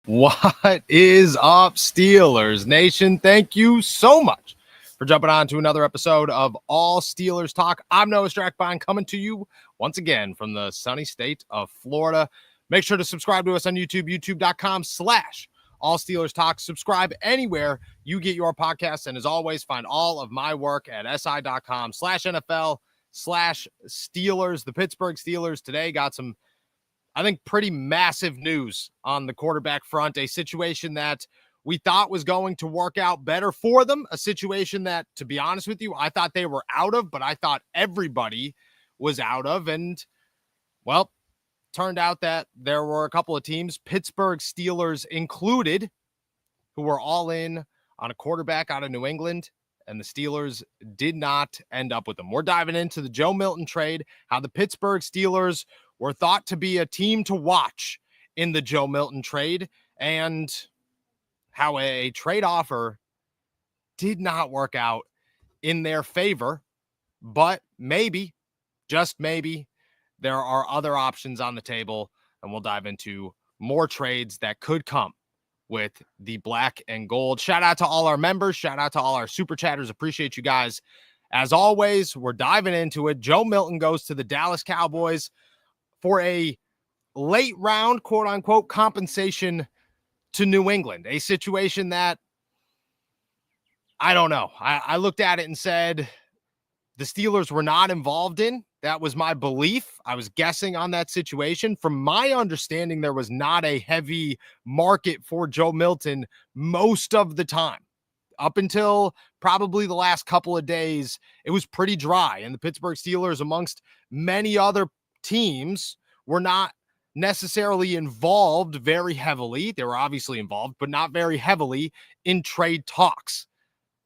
What is up, Steelers Nation? Thank you so much for jumping on to another episode of All Steelers Talk. I'm Noah Strategizing, coming to you once again from the sunny state of Florida. Make sure to subscribe to us on YouTube, youtube.com/All Steelers Talk. Subscribe anywhere you get your podcasts. And as always, find all of my work at si.com/NFL/Steelers. The Pittsburgh Steelers today got some, I think, pretty massive news on the quarterback front, a situation that we thought was going to work out better for them, a situation that, to be honest with you, I thought they were out of, but I thought everybody was out of. And, well, turned out that there were a couple of teams, Pittsburgh Steelers included, who were all in on a quarterback out of New England, and the Steelers did not end up with them. We're diving into the Joe Milton trade, how the Pittsburgh Steelers were thought to be a team to watch in the Joe Milton trade, and how a trade offer did not work out in their favor. But maybe, just maybe, there are other options on the table, and we'll dive into more trades that could come with the black and gold. Shout out to all our members. Shout out to all our super chatters. Appreciate you guys. As always, we're diving into it. Joe Milton goes to the Dallas Cowboys for a late round, quote unquote, compensation to New England, a situation that I don't know. I looked at it and said the Steelers were not involved in. That was my belief. I was guessing on that situation. From my understanding, there was not a heavy market for Joe Milton most of the time. Up until probably the last couple of days, it was pretty dry. And the Pittsburgh Steelers, amongst many other teams, were not necessarily involved very heavily. They were obviously involved, but not very heavily in trade talks.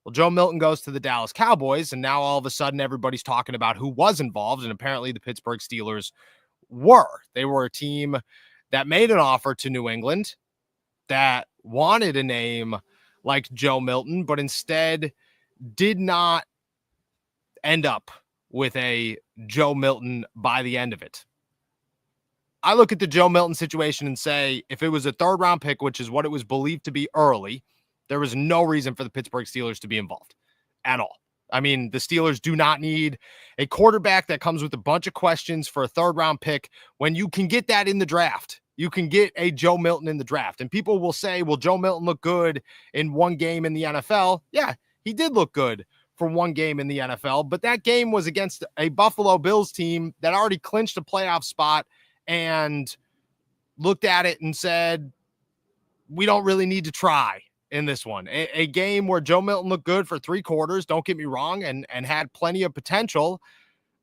Well, Joe Milton goes to the Dallas Cowboys, and now all of a sudden everybody's talking about who was involved, and apparently the Pittsburgh Steelers were. They were a team that made an offer to New England that wanted a name like Joe Milton, but instead did not end up with a Joe Milton by the end of it. I look at the Joe Milton situation and say, if it was a third-round pick, which is what it was believed to be early, there was no reason for the Pittsburgh Steelers to be involved at all. I mean, the Steelers do not need a quarterback that comes with a bunch of questions for a third-round pick when you can get that in the draft. You can get a Joe Milton in the draft. And people will say, well, Joe Milton looked good in one game in the NFL. Yeah, he did look good for one game in the NFL, but that game was against a Buffalo Bills team that already clinched a playoff spot and looked at it and said, we don't really need to try in this one. A game where Joe Milton looked good for 3 quarters, don't get me wrong, and had plenty of potential,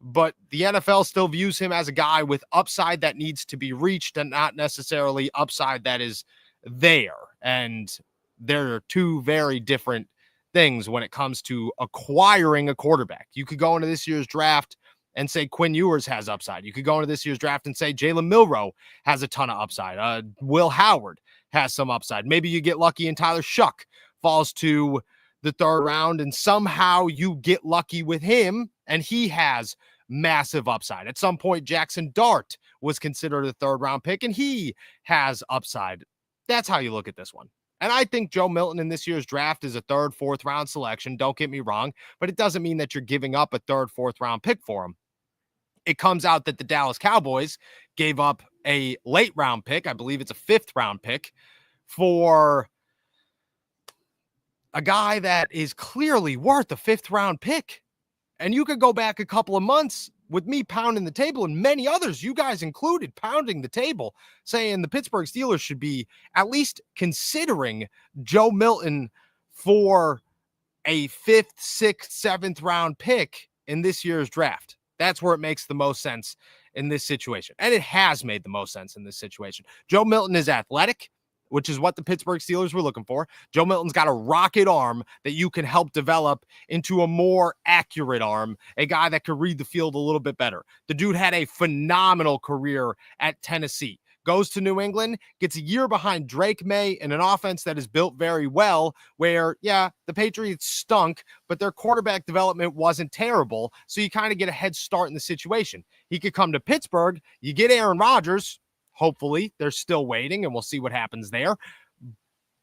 but the NFL still views him as a guy with upside that needs to be reached and not necessarily upside that is there. And there are two very different things when it comes to acquiring a quarterback. You could go into this year's draft and say Quinn Ewers has upside. You could go into this year's draft and say Jalen Milroe has a ton of upside. Will Howard has some upside. Maybe you get lucky and Tyler Shuck falls to the 3rd round and somehow you get lucky with him and he has massive upside. At some point, Jackson Dart was considered a 3rd round pick and he has upside. That's how you look at this one. And I think Joe Milton in this year's draft is a 3rd, 4th round selection. Don't get me wrong, but it doesn't mean that you're giving up a 3rd, 4th round pick for him. It comes out that the Dallas Cowboys gave up a late round pick. I believe it's a 5th round pick for a guy that is clearly worth a 5th round pick. And you could go back a couple of months with me pounding the table and many others, you guys included, pounding the table, saying the Pittsburgh Steelers should be at least considering Joe Milton for a 5th, 6th, 7th round pick in this year's draft. That's where it makes the most sense in this situation. And it has made the most sense in this situation. Joe Milton is athletic, which is what the Pittsburgh Steelers were looking for. Joe Milton's got a rocket arm that you can help develop into a more accurate arm, a guy that could read the field a little bit better. The dude had a phenomenal career at Tennessee. Goes to New England, gets a year behind Drake May in an offense that is built very well, where, yeah, the Patriots stunk, but their quarterback development wasn't terrible, so you kind of get a head start in the situation. He could come to Pittsburgh, you get Aaron Rodgers, hopefully. They're still waiting, and we'll see what happens there.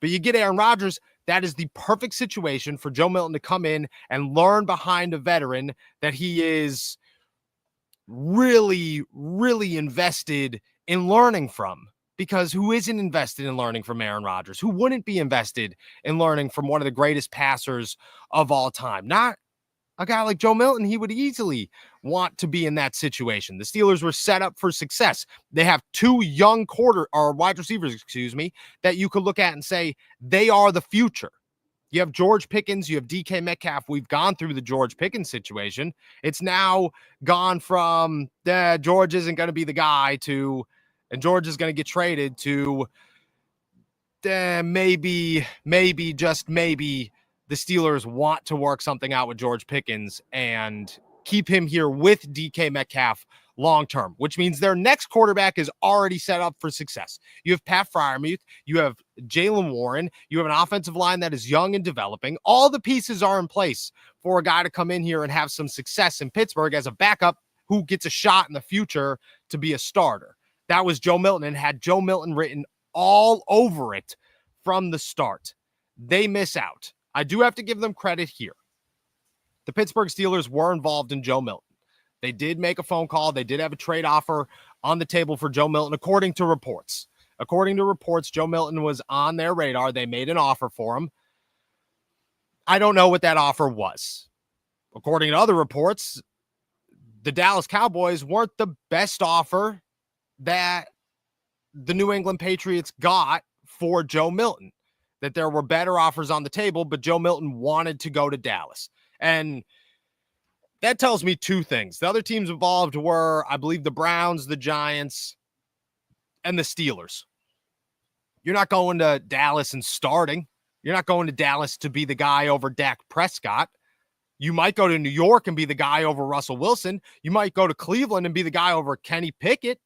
But you get Aaron Rodgers, that is the perfect situation for Joe Milton to come in and learn behind a veteran that he is really, really invested in learning from. Because who isn't invested in learning from Aaron Rodgers? Who wouldn't be invested in learning from one of the greatest passers of all time? Not a guy like Joe Milton. He would easily want to be in that situation. The Steelers were set up for success. They have two young wide receivers, that you could look at and say they are the future. You have George Pickens, you have DK Metcalf. We've gone through the George Pickens situation. It's now gone from George isn't going to be the guy to, and George is going to get traded to maybe, just maybe the Steelers want to work something out with George Pickens and keep him here with DK Metcalf long-term, which means their next quarterback is already set up for success. You have Pat Freiermuth, you have Jaylen Warren, you have an offensive line that is young and developing. All the pieces are in place for a guy to come in here and have some success in Pittsburgh as a backup who gets a shot in the future to be a starter. That was Joe Milton, and had Joe Milton written all over it from the start. They miss out. I do have to give them credit here. The Pittsburgh Steelers were involved in Joe Milton. They did make a phone call. They did have a trade offer on the table for Joe Milton, according to reports. According to reports, Joe Milton was on their radar. They made an offer for him. I don't know what that offer was. According to other reports, the Dallas Cowboys weren't the best offer that the New England Patriots got for Joe Milton. That there were better offers on the table, but Joe Milton wanted to go to Dallas. And that tells me two things. The other teams involved were, I believe, the Browns, the Giants, and the Steelers. You're not going to Dallas and starting. You're not going to Dallas to be the guy over Dak Prescott. You might go to New York and be the guy over Russell Wilson. You might go to Cleveland and be the guy over Kenny Pickett.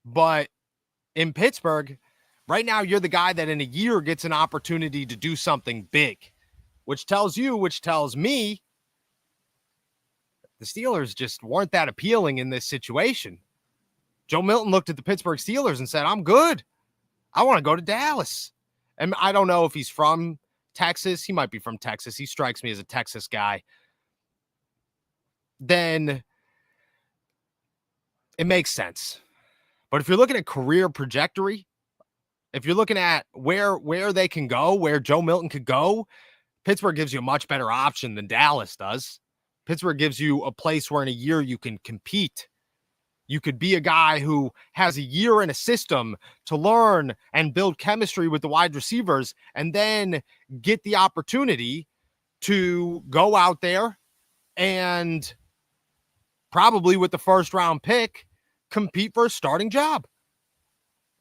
But in Pittsburgh, right now, you're the guy that in a year gets an opportunity to do something big, which tells me, the Steelers just weren't that appealing in this situation. Joe Milton looked at the Pittsburgh Steelers and said, I'm good. I want to go to Dallas. And I don't know if he's from Texas. He might be from Texas. He strikes me as a Texas guy. Then it makes sense. But if you're looking at career trajectory, if you're looking at where they can go, where Joe Milton could go, Pittsburgh gives you a much better option than Dallas does. Pittsburgh gives you a place where in a year you can compete. You could be a guy who has a year in a system to learn and build chemistry with the wide receivers, and then get the opportunity to go out there and probably with the first round pick, compete for a starting job.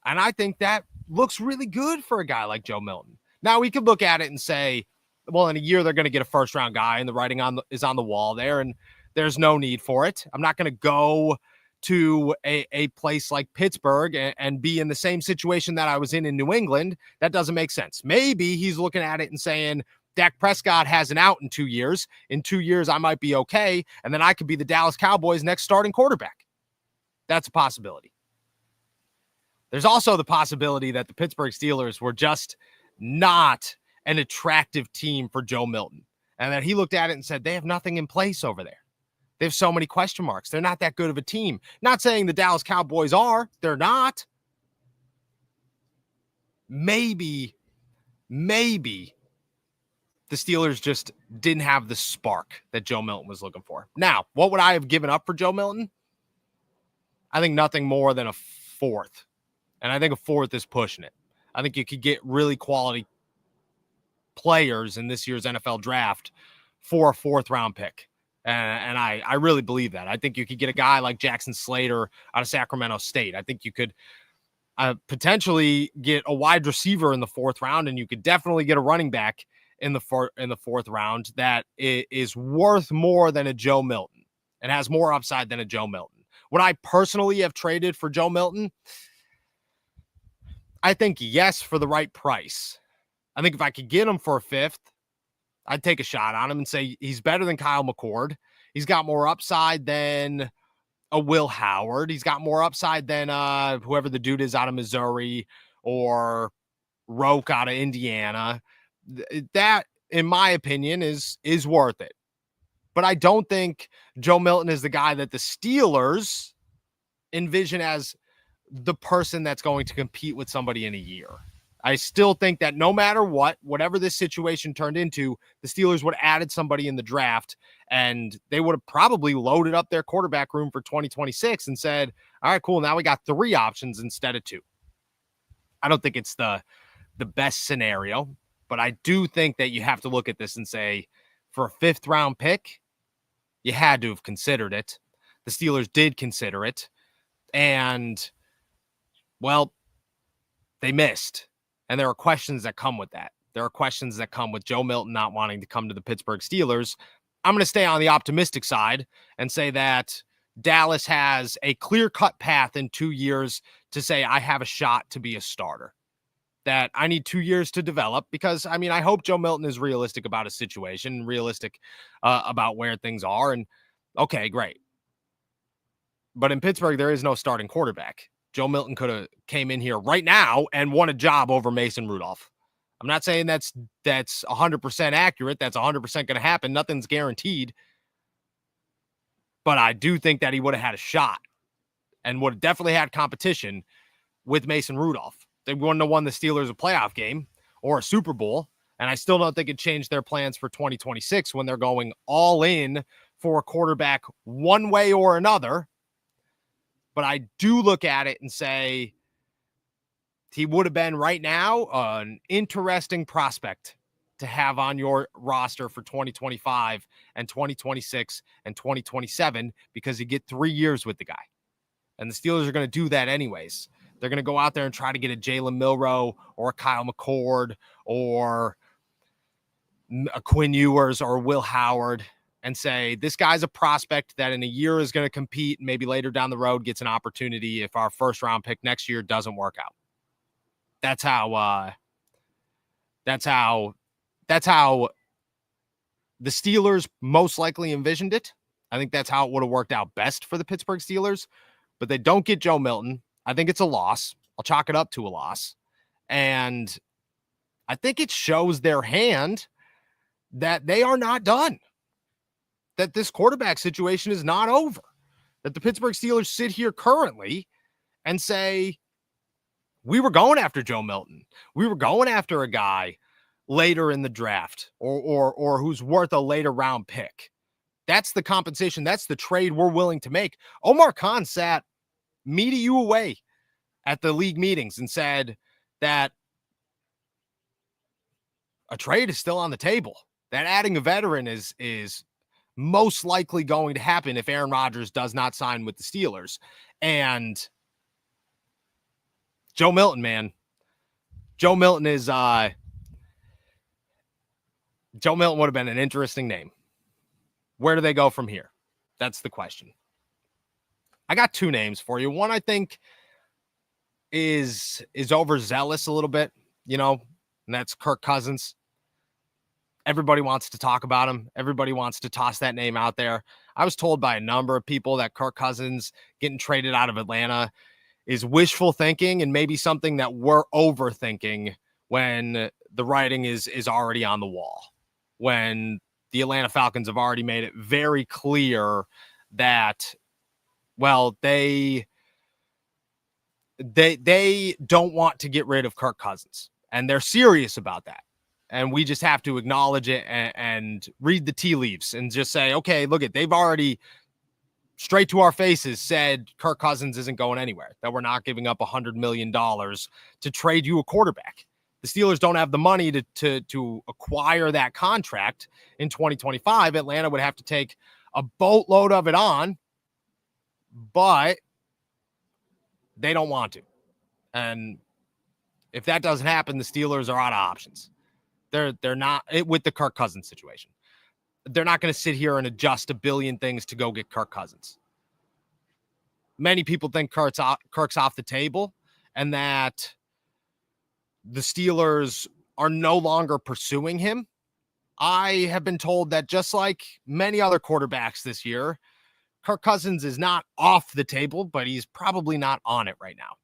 And I think that looks really good for a guy like Joe Milton. Now, we could look at it and say, well, in a year, they're going to get a first-round guy, and the writing is on the wall there, and there's no need for it. I'm not going to go to a place like Pittsburgh and be in the same situation that I was in New England. That doesn't make sense. Maybe he's looking at it and saying, Dak Prescott has an out in 2 years. In 2 years, I might be okay, and then I could be the Dallas Cowboys' next starting quarterback. That's a possibility. There's also the possibility that the Pittsburgh Steelers were just not an attractive team for Joe Milton, and that he looked at it and said, they have nothing in place over there. They have so many question marks. They're not that good of a team. Not saying the Dallas Cowboys are. They're not. Maybe the Steelers just didn't have the spark that Joe Milton was looking for. Now, what would I have given up for Joe Milton? I think nothing more than a fourth. And I think a fourth is pushing it. I think you could get really quality players in this year's NFL draft for a fourth-round pick. And I really believe that. I think you could get a guy like Jackson Slater out of Sacramento State. I think you could potentially get a wide receiver in the fourth round, and you could definitely get a running back in the fourth round that is worth more than a Joe Milton and has more upside than a Joe Milton. Would I personally have traded for Joe Milton? I think yes, for the right price. I think if I could get him for a fifth, I'd take a shot on him and say he's better than Kyle McCord. He's got more upside than a Will Howard. He's got more upside than whoever the dude is out of Missouri, or Roke out of Indiana. That, in my opinion, is worth it. But I don't think Joe Milton is the guy that the Steelers envision as the person that's going to compete with somebody in a year. I still think that no matter what, whatever this situation turned into, the Steelers would have added somebody in the draft, and they would have probably loaded up their quarterback room for 2026 and said, all right, cool, now we got 3 options instead of 2. I don't think it's the best scenario, but I do think that you have to look at this and say, for a 5th round pick, you had to have considered it. The Steelers did consider it, and, well, they missed. And there are questions that come with that. There are questions that come with Joe Milton not wanting to come to the Pittsburgh Steelers. I'm going to stay on the optimistic side and say that Dallas has a clear-cut path in 2 years to say, I have a shot to be a starter. That I need 2 years to develop, because, I mean, I hope Joe Milton is realistic about his situation, realistic about where things are. And okay, great. But in Pittsburgh, there is no starting quarterback. Joe Milton could have came in here right now and won a job over Mason Rudolph. I'm not saying that's 100% accurate. That's 100% going to happen. Nothing's guaranteed. But I do think that he would have had a shot and would have definitely had competition with Mason Rudolph. They wouldn't have won the Steelers a playoff game or a Super Bowl. And I still don't think it changed their plans for 2026 when they're going all in for a quarterback one way or another. But I do look at it and say he would have been right now an interesting prospect to have on your roster for 2025 and 2026 and 2027, because you get 3 years with the guy. And the Steelers are going to do that anyways. They're going to go out there and try to get a Jalen Milroe or a Kyle McCord or a Quinn Ewers or Will Howard and say, this guy's a prospect that in a year is going to compete and maybe later down the road gets an opportunity if our 1st round pick next year doesn't work out. That's how the Steelers most likely envisioned it. I think that's how it would have worked out best for the Pittsburgh Steelers, but they don't get Joe Milton. I think it's a loss. I'll chalk it up to a loss. And I think it shows their hand that they are not done, that this quarterback situation is not over, that the Pittsburgh Steelers sit here currently and say, we were going after Joe Milton. We were going after a guy later in the draft or who's worth a later round pick. That's the compensation. That's the trade we're willing to make. Omar Khan sat me to you away at the league meetings and said that a trade is still on the table, that adding a veteran is most likely going to happen if Aaron Rodgers does not sign with the Steelers. And Joe Milton, man, Joe Milton would have been an interesting name. Where do they go from here? That's the question. I got 2 names for you. One I think is overzealous a little bit, and that's Kirk Cousins. Everybody wants to talk about him. Everybody wants to toss that name out there. I was told by a number of people that Kirk Cousins getting traded out of Atlanta is wishful thinking and maybe something that we're overthinking when the writing is already on the wall, when the Atlanta Falcons have already made it very clear that, well, they don't want to get rid of Kirk Cousins, and they're serious about that. And we just have to acknowledge it and read the tea leaves and just say, okay, look, they've already straight to our faces said Kirk Cousins isn't going anywhere, that we're not giving up $100 million to trade you a quarterback. The Steelers don't have the money to acquire that contract in 2025. Atlanta would have to take a boatload of it on, but they don't want to. And if that doesn't happen, the Steelers are out of options. They're not with the Kirk Cousins situation. They're not going to sit here and adjust a billion things to go get Kirk Cousins. Many people think Kirk's off the table and that the Steelers are no longer pursuing him. I have been told that just like many other quarterbacks this year, Kirk Cousins is not off the table, but he's probably not on it right now.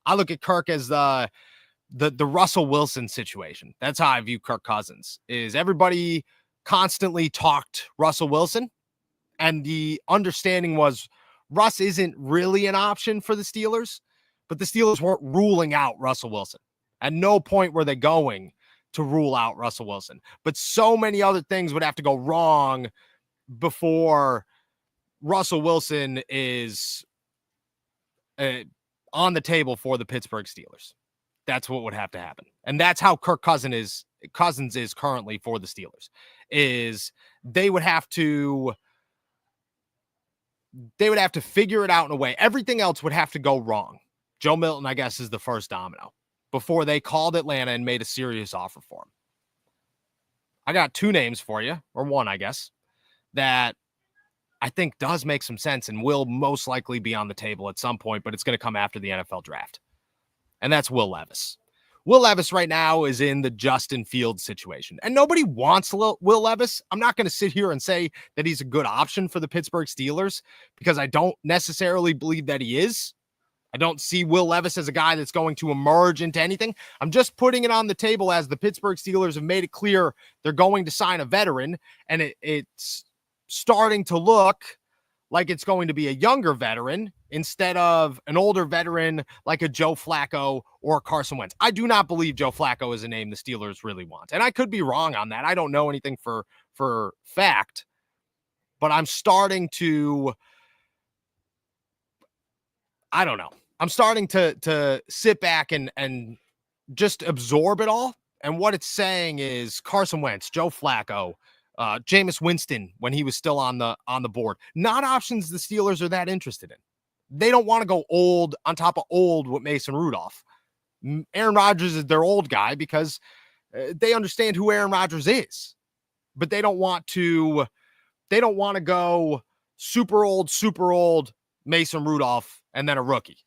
I look at Kirk as the the Russell Wilson situation. That's how I view Kirk Cousins. Is everybody constantly talked Russell Wilson, and the understanding was Russ isn't really an option for the Steelers, but the Steelers weren't ruling out Russell Wilson. At no point were they going to rule out Russell Wilson. But so many other things would have to go wrong before Russell Wilson is on the table for the Pittsburgh Steelers. That's what would have to happen. And that's how Kirk Cousins is currently for the Steelers. Is they would have to figure it out in a way. Everything else would have to go wrong. Joe Milton, I guess, is the first domino before they called Atlanta and made a serious offer for him. I got two names for you, or one, I guess, that I think does make some sense and will most likely be on the table at some point, but it's going to come after the NFL draft. And that's Will Levis. Will Levis right now is in the Justin Fields situation, and nobody wants Will Levis. I'm not going to sit here and say that he's a good option for the Pittsburgh Steelers because I don't necessarily believe that he is. I don't see Will Levis as a guy that's going to emerge into anything. I'm just putting it on the table as the Pittsburgh Steelers have made it clear they're going to sign a veteran, and it's starting to look like it's going to be a younger veteran instead of an older veteran like a Joe Flacco or Carson Wentz. I do not believe Joe Flacco is a name the Steelers really want. And I could be wrong on that. I don't know anything for fact, but I'm starting to, I don't know. I'm starting to sit back and just absorb it all. And what it's saying is Carson Wentz, Joe Flacco, Jameis Winston, when he was still on the board, not options the Steelers are that interested in. They don't want to go old on top of old with Mason Rudolph. Aaron Rodgers is their old guy because they understand who Aaron Rodgers is, but they don't want to go super old Mason Rudolph and then a rookie.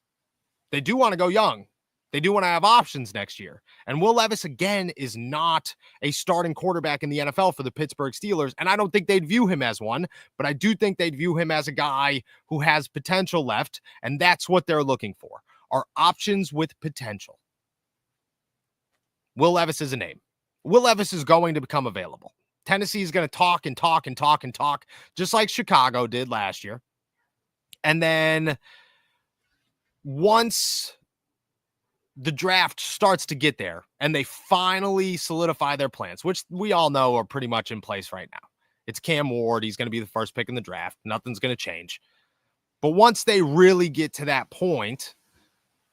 They do want to go young. They do want to have options next year. And Will Levis, again, is not a starting quarterback in the NFL for the Pittsburgh Steelers. And I don't think they'd view him as one, but I do think they'd view him as a guy who has potential left. And that's what they're looking for, are options with potential. Will Levis is a name. Will Levis is going to become available. Tennessee is going to talk and talk and talk and talk, just like Chicago did last year. And then once the draft starts to get there and they finally solidify their plans, which we all know are pretty much in place right now. It's Cam Ward. He's going to be the first pick in the draft. Nothing's going to change. But once they really get to that point,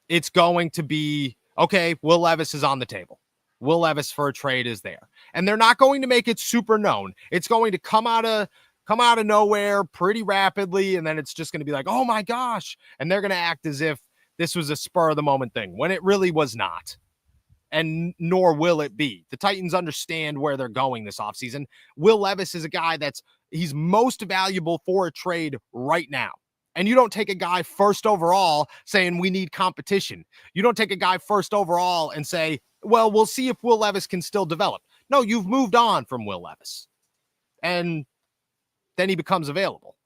it's going to be, okay, Will Levis is on the table. Will Levis for a trade is there. And they're not going to make it super known. It's going to come out of nowhere pretty rapidly. And then it's just going to be like, oh my gosh. And they're going to act as if this was a spur of the moment thing when it really was not. And nor will it be. The Titans understand where they're going this offseason. Will Levis is a guy he's most valuable for a trade right now. And you don't take a guy first overall saying we need competition. You don't take a guy first overall and say, well, we'll see if Will Levis can still develop. No, you've moved on from Will Levis. And then he becomes available.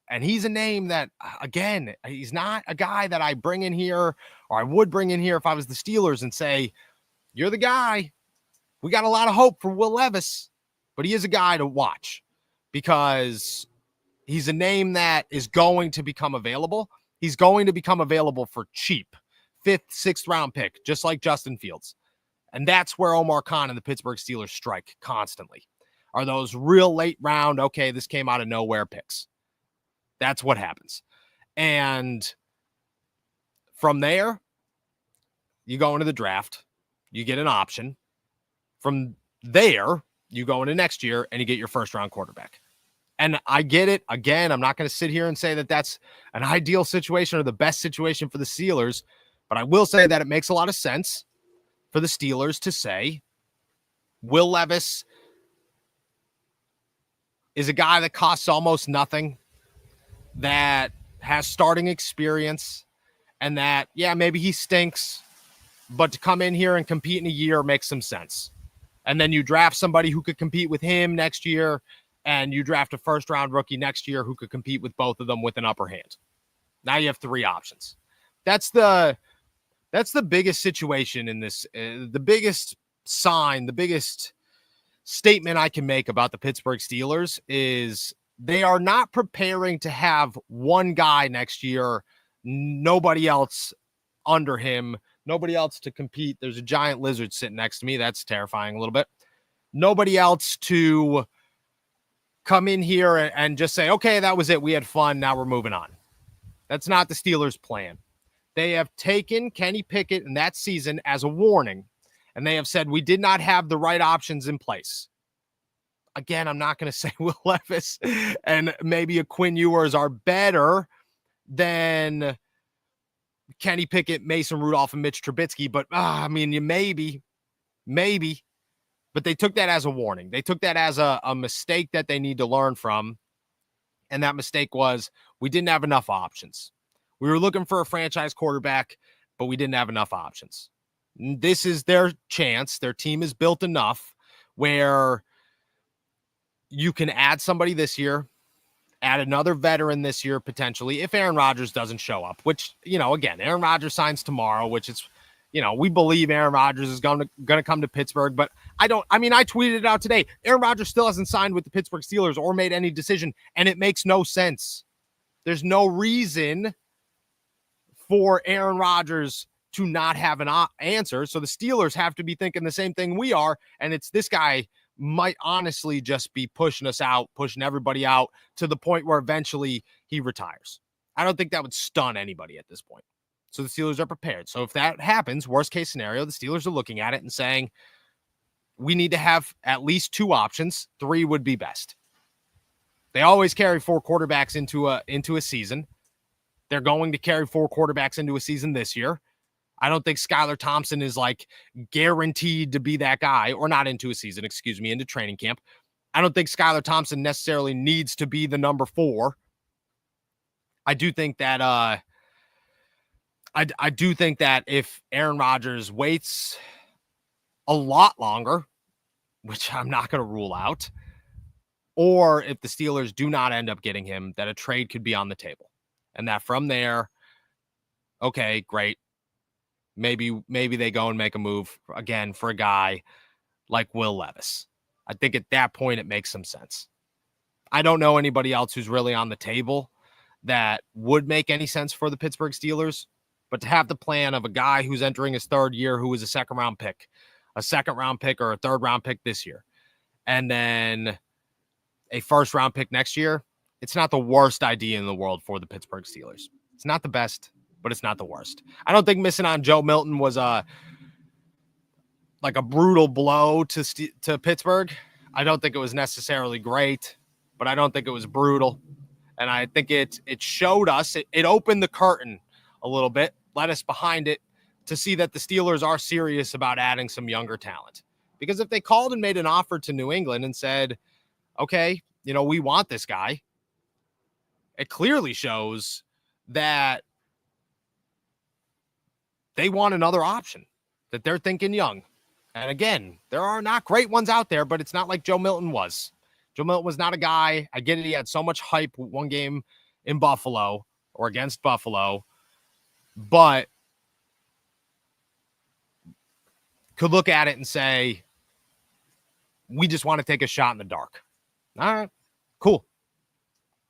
And he's a name that, again, he's not a guy that I bring in here, or I would bring in here if I was the Steelers and say, you're the guy. We got a lot of hope for Will Levis, but he is a guy to watch because he's a name that is going to become available. He's going to become available for cheap, 5th, 6th round pick, just like Justin Fields. And that's where Omar Khan and the Pittsburgh Steelers strike constantly, are those real late round, okay, this came out of nowhere picks. That's what happens. And from there, you go into the draft, you get an option. From there, you go into next year and you get your first round quarterback. And I get it. Again, I'm not going to sit here and say that that's an ideal situation or the best situation for the Steelers, but I will say that it makes a lot of sense for the Steelers to say Will Levis is a guy that costs almost nothing, that has starting experience, and that, yeah, maybe he stinks, but to come in here and compete in a year makes some sense. And then you draft somebody who could compete with him next year, and you draft a first-round rookie next year who could compete with both of them with an upper hand. Now you have 3 options. That's the That's the biggest situation in this. The biggest sign, the biggest statement I can make about the Pittsburgh Steelers is they are not preparing to have one guy next year, nobody else under him, nobody else to compete. There's a giant lizard sitting next to me. That's terrifying a little bit. Nobody else to come in here and just say, okay, that was it. We had fun. Now we're moving on. That's not the Steelers' plan. They have taken Kenny Pickett in that season as a warning, and they have said we did not have the right options in place. Again, I'm not going to say Will Levis and maybe a Quinn Ewers are better than Kenny Pickett, Mason Rudolph, and Mitch Trubisky, but I mean, you maybe, but they took that as a warning. They took that as a mistake that they need to learn from, and that mistake was we didn't have enough options. We were looking for a franchise quarterback, but we didn't have enough options. This is their chance. Their team is built enough where you can add somebody this year, add another veteran this year, potentially, if Aaron Rodgers doesn't show up, which, again, Aaron Rodgers signs tomorrow, which is, we believe Aaron Rodgers is going to come to Pittsburgh, but I tweeted it out today. Aaron Rodgers still hasn't signed with the Pittsburgh Steelers or made any decision, and it makes no sense. There's no reason for Aaron Rodgers to not have an answer. So the Steelers have to be thinking the same thing we are. And it's this guy might honestly just be pushing us out, pushing everybody out to the point where eventually he retires. I don't think that would stun anybody at this point. So the Steelers are prepared. So if that happens, worst case scenario, the Steelers are looking at it and saying, we need to have at least 2 options. 3 would be best. They always carry 4 quarterbacks into a season. They're going to carry 4 quarterbacks into a season this year. I don't think Skylar Thompson is like guaranteed to be that guy, or not into a season, into training camp. I don't think Skylar Thompson necessarily needs to be the number 4. I do think that I do think that if Aaron Rodgers waits a lot longer, which I'm not going to rule out, or if the Steelers do not end up getting him, that a trade could be on the table. And that from there, okay, great. Maybe they go and make a move again for a guy like Will Levis. I think at that point it makes some sense. I don't know anybody else who's really on the table that would make any sense for the Pittsburgh Steelers, but to have the plan of a guy who's entering his 3rd year, who is a second-round pick or a 3rd-round pick this year, and then a 1st-round pick next year, it's not the worst idea in the world for the Pittsburgh Steelers. It's not the best, but it's not the worst. I don't think missing on Joe Milton was like a brutal blow to Pittsburgh. I don't think it was necessarily great, but I don't think it was brutal. And I think it showed us, it opened the curtain a little bit, let us behind it to see that the Steelers are serious about adding some younger talent. Because if they called and made an offer to New England and said, okay, we want this guy, it clearly shows that they want another option, that they're thinking young. And again, there are not great ones out there, but it's not like Joe Milton was. Joe Milton was not a guy. I get it. He had so much hype one game in Buffalo or against Buffalo, but could look at it and say, we just want to take a shot in the dark. All right, cool.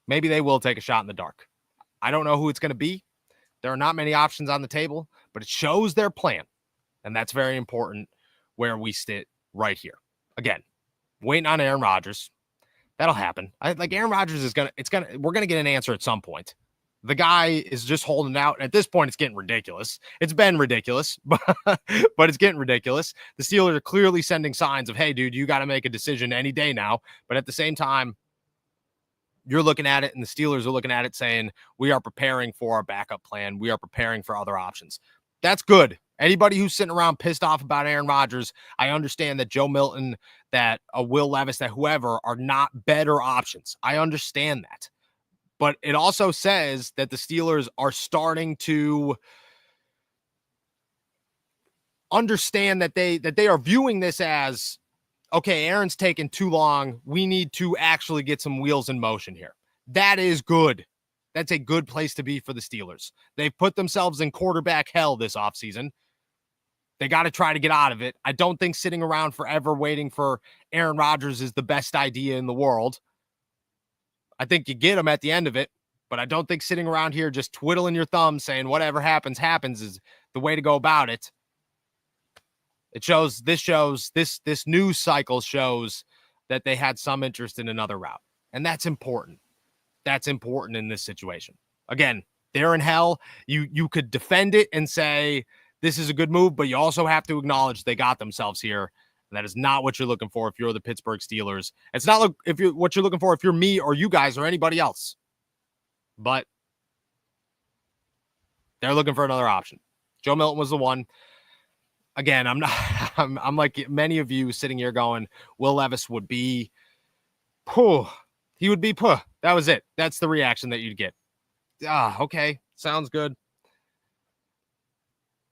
Maybe they will take a shot in the dark. I don't know who it's going to be. There are not many options on the table, but it shows their plan. And that's very important where we sit right here. Again, waiting on Aaron Rodgers. That'll happen. Aaron Rodgers we're going to get an answer at some point. The guy is just holding out. At this point, it's getting ridiculous. It's been ridiculous, but it's getting ridiculous. The Steelers are clearly sending signs of, hey, dude, you got to make a decision any day now. But at the same time, you're looking at it and the Steelers are looking at it saying, we are preparing for our backup plan. We are preparing for other options. That's good. Anybody who's sitting around pissed off about Aaron Rodgers, I understand that Joe Milton, that Will Levis, that whoever are not better options. I understand that. But it also says that the Steelers are starting to understand that they are viewing this as, okay, Aaron's taking too long. We need to actually get some wheels in motion here. That is good. That's a good place to be for the Steelers. They've put themselves in quarterback hell this offseason. They got to try to get out of it. I don't think sitting around forever waiting for Aaron Rodgers is the best idea in the world. I think you get him at the end of it, but I don't think sitting around here just twiddling your thumbs saying whatever happens, happens is the way to go about it. This news cycle shows that they had some interest in another route. And that's important. That's important in this situation. Again, they're in hell. You could defend it and say this is a good move, but you also have to acknowledge they got themselves here. And that is not what you're looking for if you're the Pittsburgh Steelers. It's not what you're looking for if you're me or you guys or anybody else. But they're looking for another option. Joe Milton was the one. Again, I'm like many of you sitting here going, Will Levis would be, he would be, that was it. That's the reaction that you'd get. Okay, sounds good.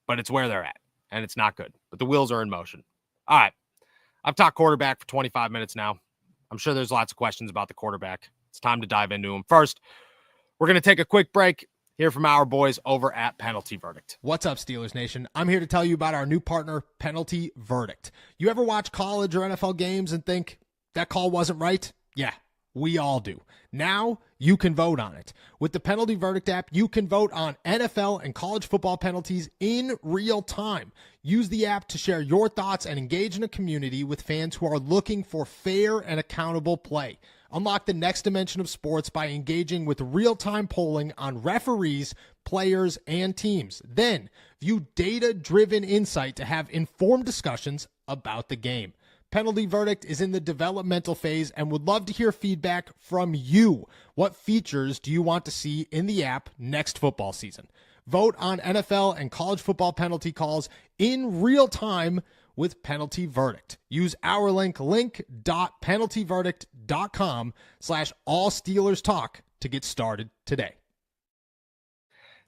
But it's where they're at, and it's not good. But the wheels are in motion. All right, I've talked quarterback for 25 minutes now. I'm sure there's lots of questions about the quarterback. It's time to dive into them. First, we're going to take a quick break. Hear from our boys over at Penalty Verdict. What's up, Steelers Nation? I'm here to tell you about our new partner, Penalty Verdict. You ever watch college or NFL games and think, that call wasn't right? Yeah, we all do. Now, you can vote on it. With the Penalty Verdict app, you can vote on NFL and college football penalties in real time. Use the app to share your thoughts and engage in a community with fans who are looking for fair and accountable play. Unlock the next dimension of sports by engaging with real-time polling on referees, players, and teams. Then, view data-driven insight to have informed discussions about the game. Penalty Verdict is in the developmental phase and would love to hear feedback from you. What features do you want to see in the app next football season? Vote on NFL and college football penalty calls in real time with Penalty Verdict. Use our link.penaltyverdict.com/allsteelerstalk to get started today.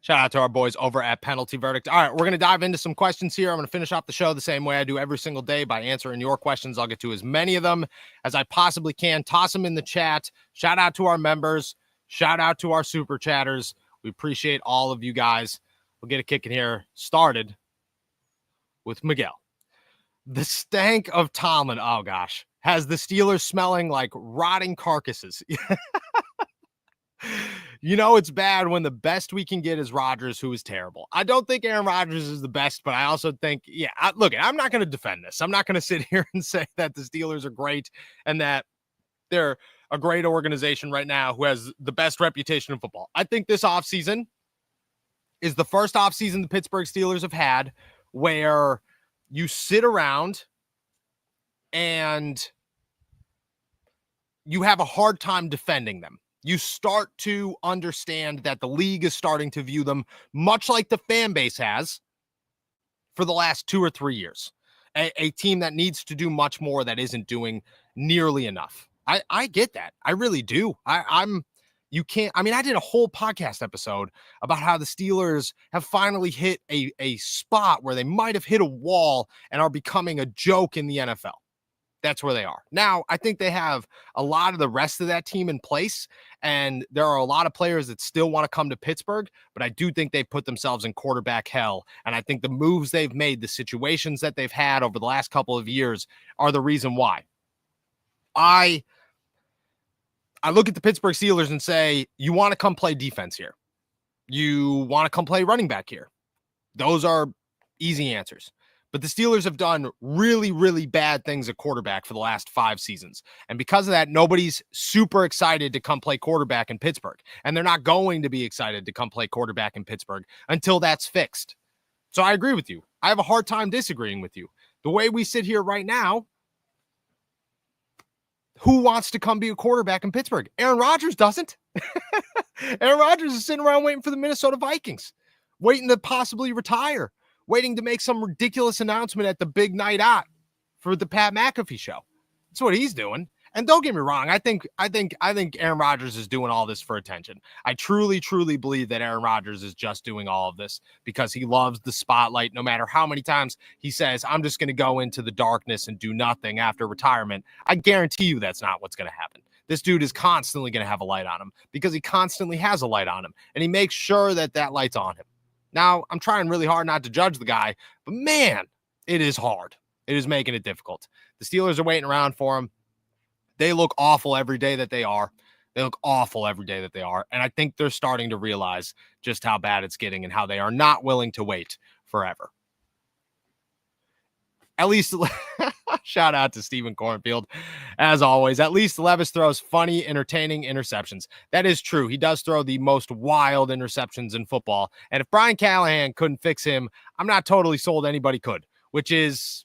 Shout out to our boys over at Penalty Verdict. All right, we're going to dive into some questions here. I'm going to finish off the show the same way I do every single day by answering your questions. I'll get to as many of them as I possibly can. Toss them in the chat. Shout out to our members. Shout out to our super chatters. We appreciate all of you guys. We'll get a kick in here started with Miguel. The stank of Tomlin, oh gosh, has the Steelers smelling like rotting carcasses. You know it's bad when the best we can get is Rodgers, who is terrible. I don't think Aaron Rodgers is the best, but I also think, look, I'm not going to defend this. I'm not going to sit here and say that the Steelers are great and that they're a great organization right now who has the best reputation in football. I think this offseason is the first offseason the Pittsburgh Steelers have had where you sit around and you have a hard time defending them. You start to understand that the league is starting to view them much like the fan base has for the last 2 or 3 years. A team that needs to do much more that isn't doing nearly enough. I get that. I really do. I did a whole podcast episode about how the Steelers have finally hit a spot where they might have hit a wall and are becoming a joke in the NFL. That's where they are. Now, I think they have a lot of the rest of that team in place, and there are a lot of players that still want to come to Pittsburgh, but I do think they put themselves in quarterback hell, and I think the moves they've made, the situations that they've had over the last couple of years are the reason why. I look at the Pittsburgh Steelers and say, you want to come play defense here. You want to come play running back here. Those are easy answers. But the Steelers have done really, really bad things at quarterback for the last 5 seasons. And because of that, nobody's super excited to come play quarterback in Pittsburgh. And they're not going to be excited to come play quarterback in Pittsburgh until that's fixed. So I agree with you. I have a hard time disagreeing with you. The way we sit here right now, who wants to come be a quarterback in Pittsburgh? Aaron Rodgers doesn't. Aaron Rodgers is sitting around waiting for the Minnesota Vikings, waiting to possibly retire, waiting to make some ridiculous announcement at the big night out for the Pat McAfee show. That's what he's doing. And don't get me wrong. I think Aaron Rodgers is doing all this for attention. I truly, truly believe that Aaron Rodgers is just doing all of this because he loves the spotlight. No matter how many times he says, I'm just going to go into the darkness and do nothing after retirement, I guarantee you that's not what's going to happen. This dude is constantly going to have a light on him because he constantly has a light on him, and he makes sure that that light's on him. Now, I'm trying really hard not to judge the guy, but man, it is hard. It is making it difficult. The Steelers are waiting around for him. They look awful every day that they are. They look awful every day that they are. And I think they're starting to realize just how bad it's getting and how they are not willing to wait forever. At least, shout out to Stephen Cornfield. As always, at least Levis throws funny, entertaining interceptions. That is true. He does throw the most wild interceptions in football. And if Brian Callahan couldn't fix him, I'm not totally sold anybody could, which is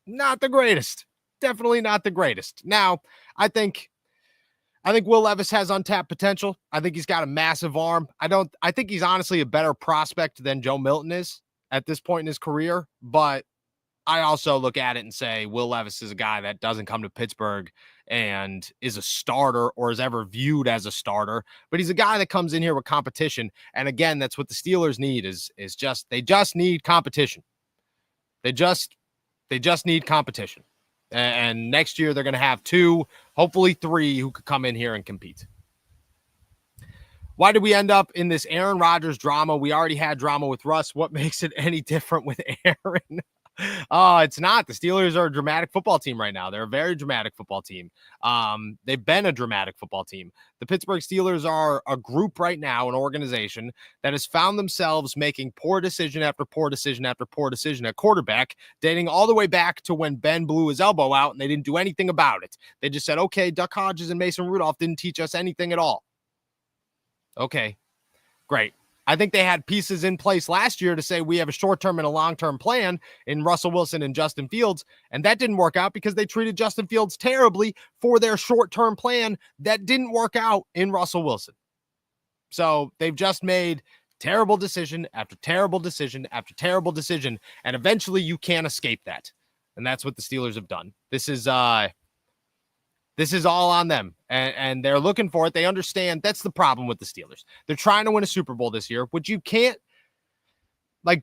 not the greatest. Definitely not the greatest. Now, I think Will Levis has untapped potential. I think he's got a massive arm. I think he's honestly a better prospect than Joe Milton is at this point in his career, but I also look at it and say Will Levis is a guy that doesn't come to Pittsburgh and is a starter or is ever viewed as a starter, but he's a guy that comes in here with competition. And again, that's what the Steelers need they just need competition. They just need competition. And next year they're going to have 2, hopefully 3 who could come in here and compete. Why did we end up in this Aaron Rodgers drama? We already had drama with Russ. What makes it any different with Aaron? It's not. The Steelers are a dramatic football team right now. They're a very dramatic football team. They've been a dramatic football team. The Pittsburgh Steelers are a group right now, an organization that has found themselves making poor decision after poor decision after poor decision at quarterback, dating all the way back to when Ben blew his elbow out and they didn't do anything about it. They just said, okay, Duck Hodges and Mason Rudolph didn't teach us anything at all. Okay, great. I think they had pieces in place last year to say we have a short-term and a long-term plan in Russell Wilson and Justin Fields, and that didn't work out because they treated Justin Fields terribly for their short-term plan that didn't work out in Russell Wilson. So they've just made terrible decision after terrible decision after terrible decision, and eventually you can't escape that. And that's what the Steelers have done. This is all on them, and they're looking for it. They understand that's the problem with the Steelers. They're trying to win a Super Bowl this year, which you can't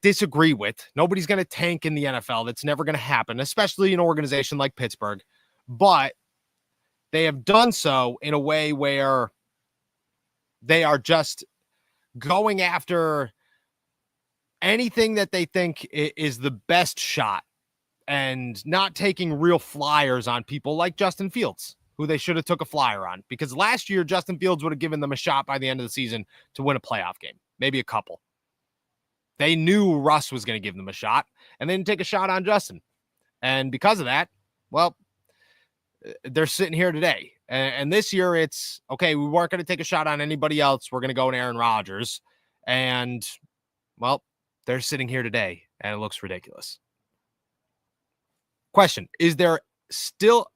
disagree with. Nobody's going to tank in the NFL. That's never going to happen, especially an organization like Pittsburgh. But they have done so in a way where they are just going after anything that they think is the best shot and not taking real flyers on people like Justin Fields, who they should have took a flyer on, because last year Justin Fields would have given them a shot by the end of the season to win a playoff game, maybe a couple. They knew Russ was going to give them a shot, and they didn't take a shot on Justin. And because of that, well, they're sitting here today. And this year it's, okay, we weren't going to take a shot on anybody else. We're going to go on Aaron Rodgers. And, well, they're sitting here today, and it looks ridiculous. Question, is there still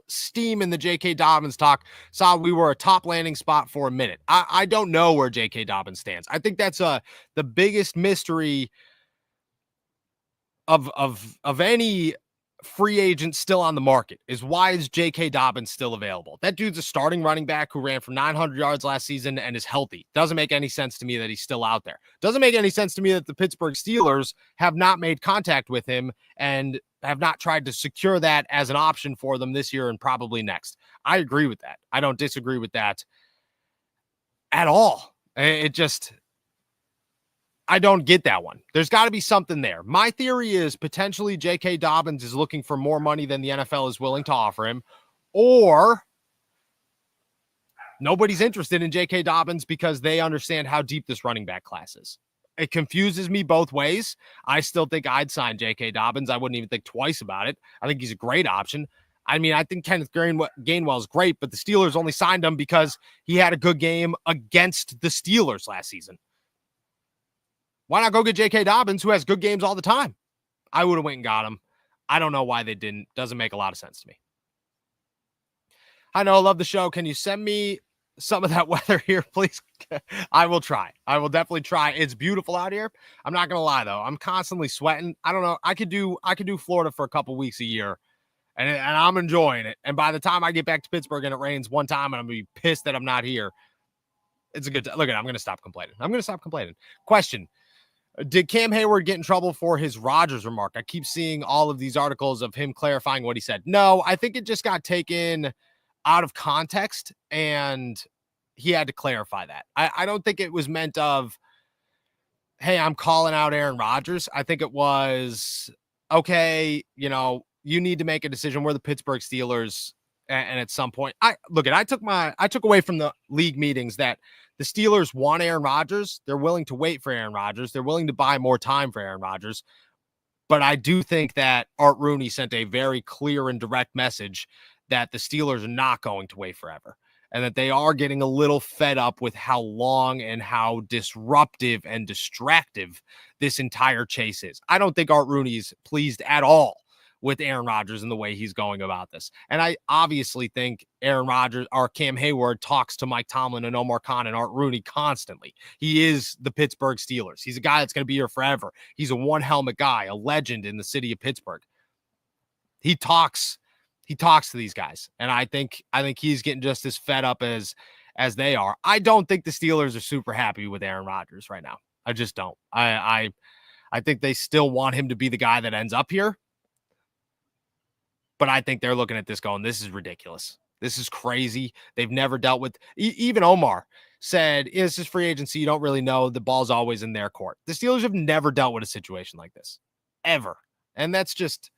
steam in the J.K. Dobbins talk? Saw we were a top landing spot for a minute. I don't know where J.K. Dobbins stands. I think that's the biggest mystery of any free agent still on the market is why is J.K. Dobbins still available? That dude's a starting running back who ran for 900 yards last season and is healthy. Doesn't make any sense to me that he's still out there. Doesn't make any sense to me that the Pittsburgh Steelers have not made contact with him and have not tried to secure that as an option for them this year and probably next. I agree with that. I don't disagree with that at all. I don't get that one. There's got to be something there. My theory is potentially J.K. Dobbins is looking for more money than the NFL is willing to offer him, or nobody's interested in J.K. Dobbins because they understand how deep this running back class is. It confuses me both ways. I still think I'd sign J.K. Dobbins. I wouldn't even think twice about it. I think he's a great option. I mean, I think Kenneth Gainwell is great, but the Steelers only signed him because he had a good game against the Steelers last season. Why not go get J.K. Dobbins, who has good games all the time? I would have went and got him. I don't know why they didn't. Doesn't make a lot of sense to me. I know, I love the show. Can you send me some of that weather here, please? I will try. I will definitely try. It's beautiful out here. I'm not going to lie, though. I'm constantly sweating. I don't know. I could do Florida for a couple weeks a year, and I'm enjoying it. And by the time I get back to Pittsburgh and it rains one time, and I'm going to be pissed that I'm not here, it's a good time. Look at it. I'm going to stop complaining. Question. Did Cam Hayward get in trouble for his Rodgers remark? I keep seeing all of these articles of him clarifying what he said. No, I think it just got taken out of context, and he had to clarify that. I don't think it was meant of, hey, I'm calling out Aaron Rodgers. I think it was, okay, you need to make a decision. We're the Pittsburgh Steelers. And at some point, I took away from the league meetings that the Steelers want Aaron Rodgers. They're willing to wait for Aaron Rodgers. They're willing to buy more time for Aaron Rodgers. But I do think that Art Rooney sent a very clear and direct message that the Steelers are not going to wait forever, and that they are getting a little fed up with how long and how disruptive and distractive this entire chase is. I don't think Art Rooney's pleased at all with Aaron Rodgers and the way he's going about this. And I obviously think Aaron Rodgers or Cam Hayward talks to Mike Tomlin and Omar Khan and Art Rooney constantly. He is the Pittsburgh Steelers. He's a guy that's going to be here forever. He's a one helmet guy, a legend in the city of Pittsburgh. He talks to these guys. And I think he's getting just as fed up as they are. I don't think the Steelers are super happy with Aaron Rodgers right now. I just don't. I think they still want him to be the guy that ends up here. But I think they're looking at this going, this is ridiculous. This is crazy. They've never dealt with, even Omar said, this is free agency. You don't really know. The ball's always in their court. The Steelers have never dealt with a situation like this, ever. And that's just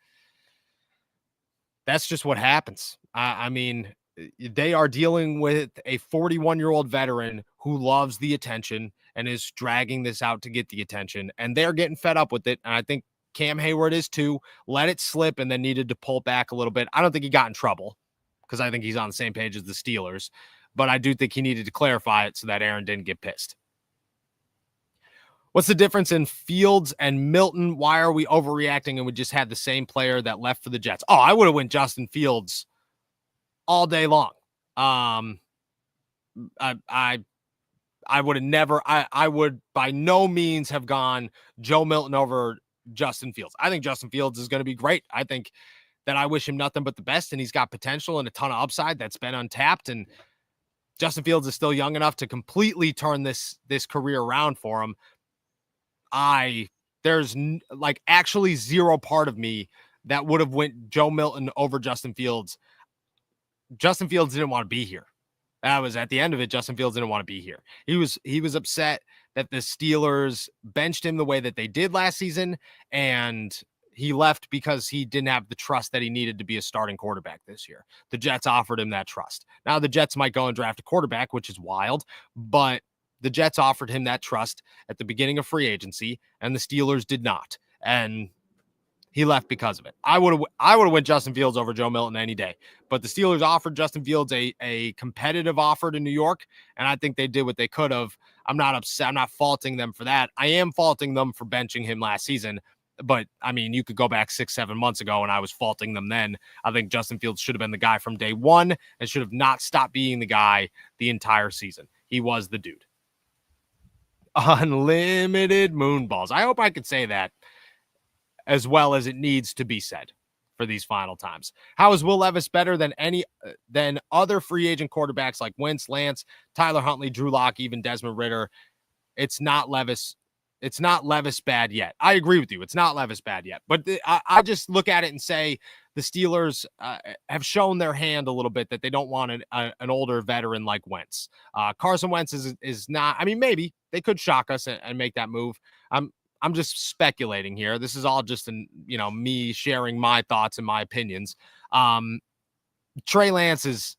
what happens. I mean, they are dealing with a 41-year-old veteran who loves the attention and is dragging this out to get the attention. And they're getting fed up with it. And I think Cam Hayward is too. Let it slip and then needed to pull back a little bit. I don't think he got in trouble because I think he's on the same page as the Steelers, but I do think he needed to clarify it so that Aaron didn't get pissed. What's the difference in Fields and Milton? Why are we overreacting and we just had the same player that left for the Jets? Oh, I would have went Justin Fields all day long. I would have never, I would by no means have gone Joe Milton over Justin Fields. I think Justin Fields is going to be great. I think that I wish him nothing but the best, and he's got potential and a ton of upside that's been untapped. And Justin Fields is still young enough to completely turn this career around for him. There's like actually zero part of me that would have went Joe Milton over Justin Fields. Justin Fields didn't want to be here. That was at the end of it. Justin Fields didn't want to be here. He was upset that the Steelers benched him the way that they did last season, and he left because he didn't have the trust that he needed to be a starting quarterback this year. The Jets offered him that trust. Now the Jets might go and draft a quarterback, which is wild, but the Jets offered him that trust at the beginning of free agency, and the Steelers did not. And he left because of it. I would have went Justin Fields over Joe Milton any day, but the Steelers offered Justin Fields a competitive offer to New York, and I think they did what they could have. I'm not upset. I'm not faulting them for that. I am faulting them for benching him last season, but I mean, you could go back 6-7 months ago, and I was faulting them then. I think Justin Fields should have been the guy from day one and should have not stopped being the guy the entire season. He was the dude. Unlimited moonballs. I hope I could say that as well as it needs to be said for these final times. How is Will Levis better than other free agent quarterbacks like Wentz, Lance, Tyler Huntley, Drew Lock, even Desmond Ridder? It's not Levis bad yet. I agree with you. It's not Levis bad yet. But I just look at it and say the Steelers have shown their hand a little bit that they don't want an older veteran like Wentz. Carson Wentz is not. I mean, maybe they could shock us and make that move. I'm just speculating here. This is all just me sharing my thoughts and my opinions. Trey Lance is.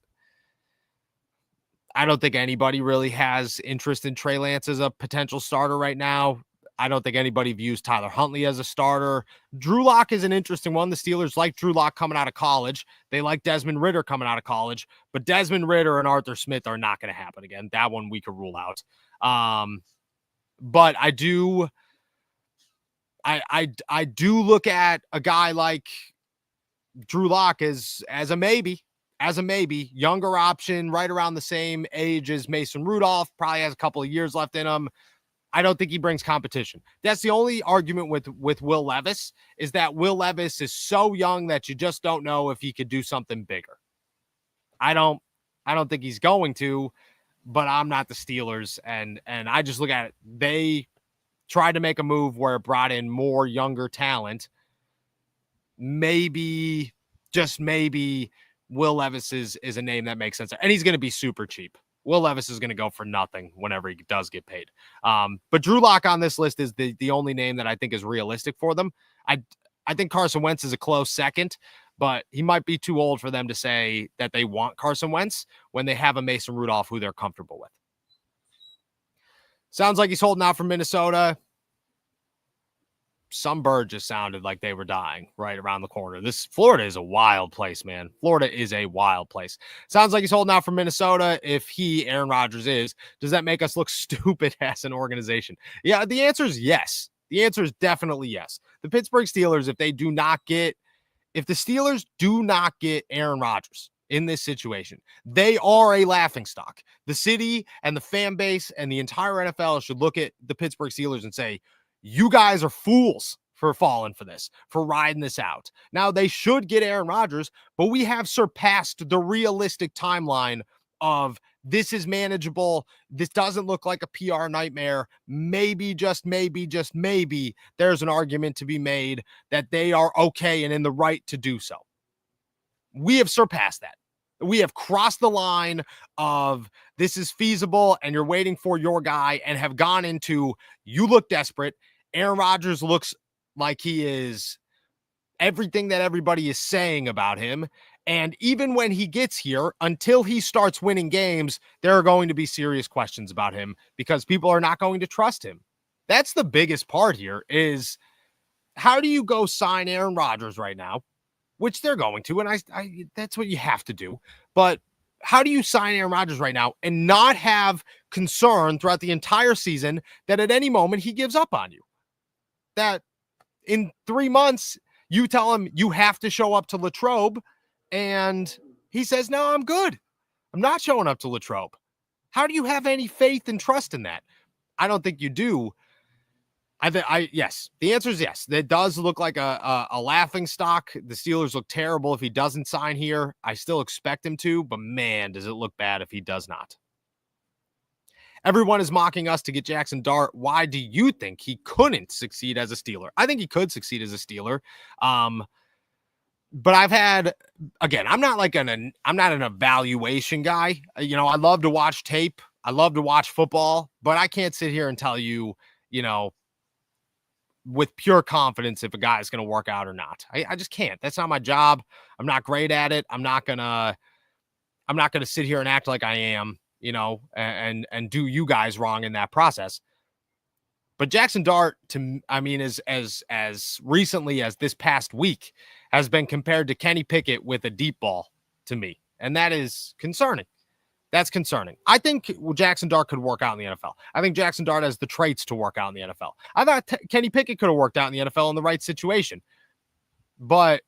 I don't think anybody really has interest in Trey Lance as a potential starter right now. I don't think anybody views Tyler Huntley as a starter. Drew Lock is an interesting one. The Steelers like Drew Lock coming out of college. They like Desmond Ridder coming out of college, but Desmond Ridder and Arthur Smith are not going to happen again. That one we could rule out. But I do look at a guy like Drew Lock as a maybe. Younger option, right around the same age as Mason Rudolph, probably has a couple of years left in him. I don't think he brings competition. That's the only argument with Will Levis, is that Will Levis is so young that you just don't know if he could do something bigger. I don't think he's going to, but I'm not the Steelers, and I just look at it. They tried to make a move where it brought in more younger talent. Maybe, just maybe, Will Levis is a name that makes sense. And he's going to be super cheap. Will Levis is going to go for nothing whenever he does get paid. But Drew Lock on this list is the only name that I think is realistic for them. I think Carson Wentz is a close second, but he might be too old for them to say that they want Carson Wentz when they have a Mason Rudolph who they're comfortable with. Sounds like he's holding out from Minnesota. Some bird just sounded like they were dying right around the corner. Florida is a wild place, man. Florida is a wild place. Sounds like he's holding out for Minnesota. If Aaron Rodgers is, does that make us look stupid as an organization? Yeah, the answer is yes. The answer is definitely yes. The Pittsburgh Steelers, if the Steelers do not get Aaron Rodgers in this situation, they are a laughingstock. The city and the fan base and the entire NFL should look at the Pittsburgh Steelers and say, you guys are fools for falling for this, for riding this out. Now, they should get Aaron Rodgers, but we have surpassed the realistic timeline of this is manageable. This doesn't look like a PR nightmare. Maybe, just maybe, there's an argument to be made that they are okay and in the right to do so. We have surpassed that. We have crossed the line of this is feasible and you're waiting for your guy, and have gone into, you look desperate. Aaron Rodgers looks like he is everything that everybody is saying about him. And even when he gets here, until he starts winning games, there are going to be serious questions about him because people are not going to trust him. That's the biggest part here is, how do you go sign Aaron Rodgers right now, which they're going to, and I that's what you have to do. But how do you sign Aaron Rodgers right now and not have concern throughout the entire season that at any moment he gives up on you? That in 3 months, you tell him you have to show up to Latrobe, and he says, no, I'm good. I'm not showing up to Latrobe. How do you have any faith and trust in that? I don't think you do. Yes, the answer is yes. That does look like a laughing stock. The Steelers look terrible if he doesn't sign here. I still expect him to, but man, does it look bad if he does not. Everyone is mocking us to get Jackson Dart. Why do you think he couldn't succeed as a Steeler? I think he could succeed as a Steeler. But I've had, again, I'm not an evaluation guy. I love to watch tape. I love to watch football, but I can't sit here and tell you, with pure confidence if a guy is going to work out or not. I just can't. That's not my job. I'm not great at it. I'm not gonna sit here and act like I am, and do you guys wrong in that process. But Jackson Dart, as recently as this past week, has been compared to Kenny Pickett with a deep ball to me. And that is concerning. That's concerning. I think Jackson Dart could work out in the NFL. I think Jackson Dart has the traits to work out in the NFL. I thought Kenny Pickett could have worked out in the NFL in the right situation. But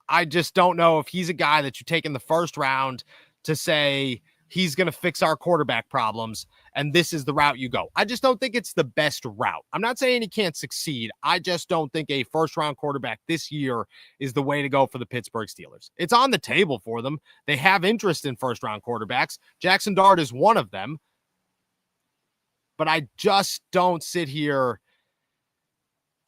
I just don't know if he's a guy that you take in the first round to say he's going to fix our quarterback problems and this is the route you go. I just don't think it's the best route. I'm not saying he can't succeed. I just don't think a first-round quarterback this year is the way to go for the Pittsburgh Steelers. It's on the table for them. They have interest in first-round quarterbacks. Jackson Dart is one of them. But I just don't sit here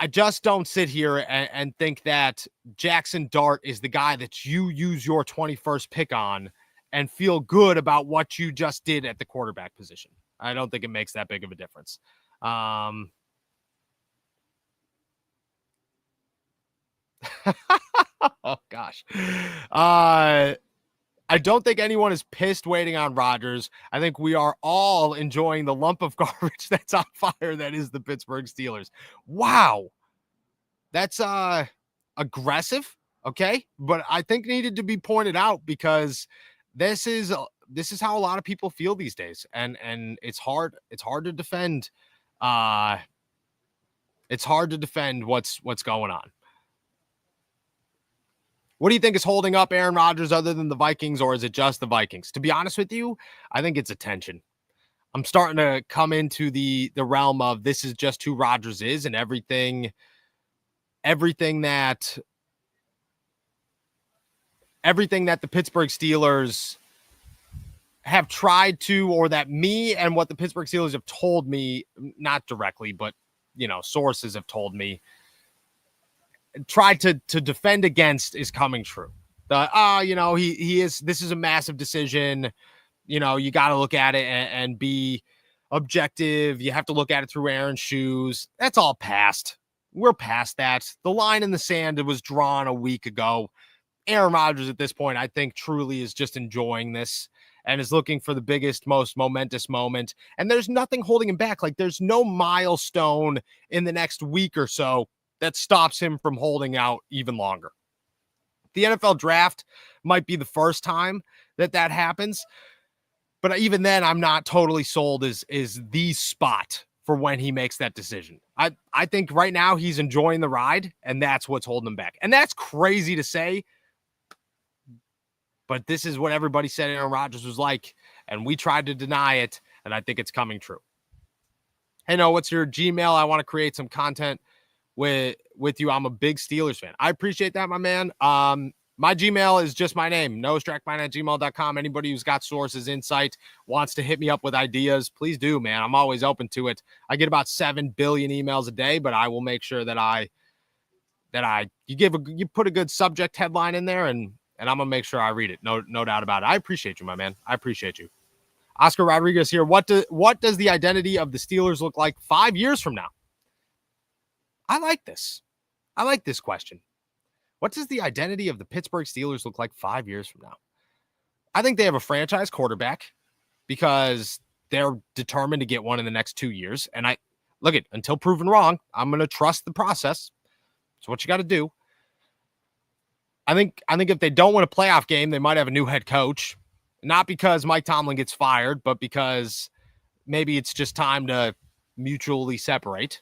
and think that Jackson Dart is the guy that you use your 21st pick on and feel good about what you just did at the quarterback position. I don't think it makes that big of a difference. Oh, gosh. I don't think anyone is pissed waiting on Rodgers. I think we are all enjoying the lump of garbage that's on fire that is the Pittsburgh Steelers. Wow. That's aggressive, okay? But I think needed to be pointed out because this is how a lot of people feel these days, and it's hard to defend. It's hard to defend what's going on. What do you think is holding up Aaron Rodgers other than the Vikings, or is it just the Vikings? To be honest with you, I think it's attention. I'm starting to come into the realm of this is just who Rodgers is, and everything that the Pittsburgh Steelers have tried to, or that me and what the Pittsburgh Steelers have told me, not directly, but, sources have told me, tried to defend against is coming true. This is a massive decision. You got to look at it and be objective. You have to look at it through Aaron's shoes. That's all past. We're past that. The line in the sand was drawn a week ago. Aaron Rodgers at this point, I think, truly is just enjoying this and is looking for the biggest, most momentous moment. And there's nothing holding him back. Like, there's no milestone in the next week or so that stops him from holding out even longer. The NFL draft might be the first time that happens. But even then, I'm not totally sold is the spot for when he makes that decision. I think right now he's enjoying the ride, and that's what's holding him back. And that's crazy to say, but this is what everybody said Aaron Rodgers was like, and we tried to deny it, and I think it's coming true. Hey, no, what's your Gmail? I want to create some content with you. I'm a big Steelers fan. I appreciate that, my man. My Gmail is just my name, noahstrackmine@gmail.com. Anybody who's got sources, insight, wants to hit me up with ideas, please do, man. I'm always open to it. I get about 7 billion emails a day, but I will make sure that you put a good subject headline in there, and I'm going to make sure I read it. No doubt about it. I appreciate you, my man. I appreciate you. Oscar Rodriguez here. What does the identity of the Steelers look like 5 years from now? I like this. I like this question. What does the identity of the Pittsburgh Steelers look like 5 years from now? I think they have a franchise quarterback because they're determined to get one in the next 2 years. And until proven wrong, I'm going to trust the process. It's what you got to do. I think if they don't win a playoff game, they might have a new head coach. Not because Mike Tomlin gets fired, but because maybe it's just time to mutually separate.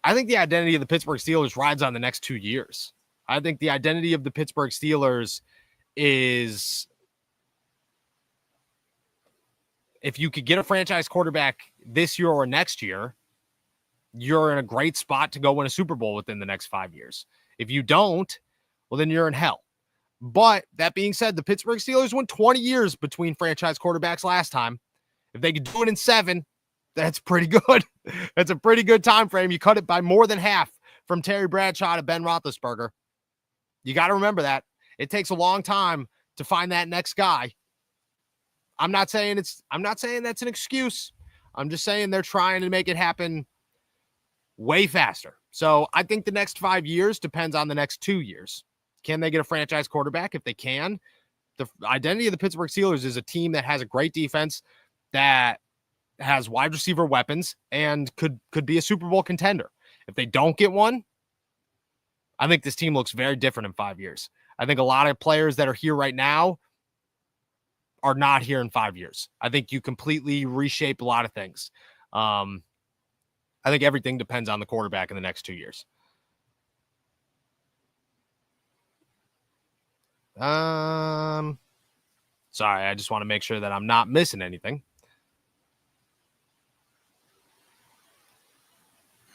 I think the identity of the Pittsburgh Steelers rides on the next 2 years. I think the identity of the Pittsburgh Steelers is, if you could get a franchise quarterback this year or next year, you're in a great spot to go win a Super Bowl within the next 5 years. If you don't, well, then you're in hell. But that being said, the Pittsburgh Steelers went 20 years between franchise quarterbacks last time. If they could do it in 7, that's pretty good. That's a pretty good time frame. You cut it by more than half from Terry Bradshaw to Ben Roethlisberger. You got to remember that. It takes a long time to find that next guy. I'm not saying that's an excuse. I'm just saying they're trying to make it happen way faster. So I think the next 5 years depends on the next 2 years. Can they get a franchise quarterback? If they can, the identity of the Pittsburgh Steelers is a team that has a great defense, that has wide receiver weapons, and could be a Super Bowl contender. If they don't get one, I think this team looks very different in 5 years. I think a lot of players that are here right now are not here in 5 years. I think you completely reshape a lot of things. I think everything depends on the quarterback in the next 2 years. Sorry, I just want to make sure that I'm not missing anything.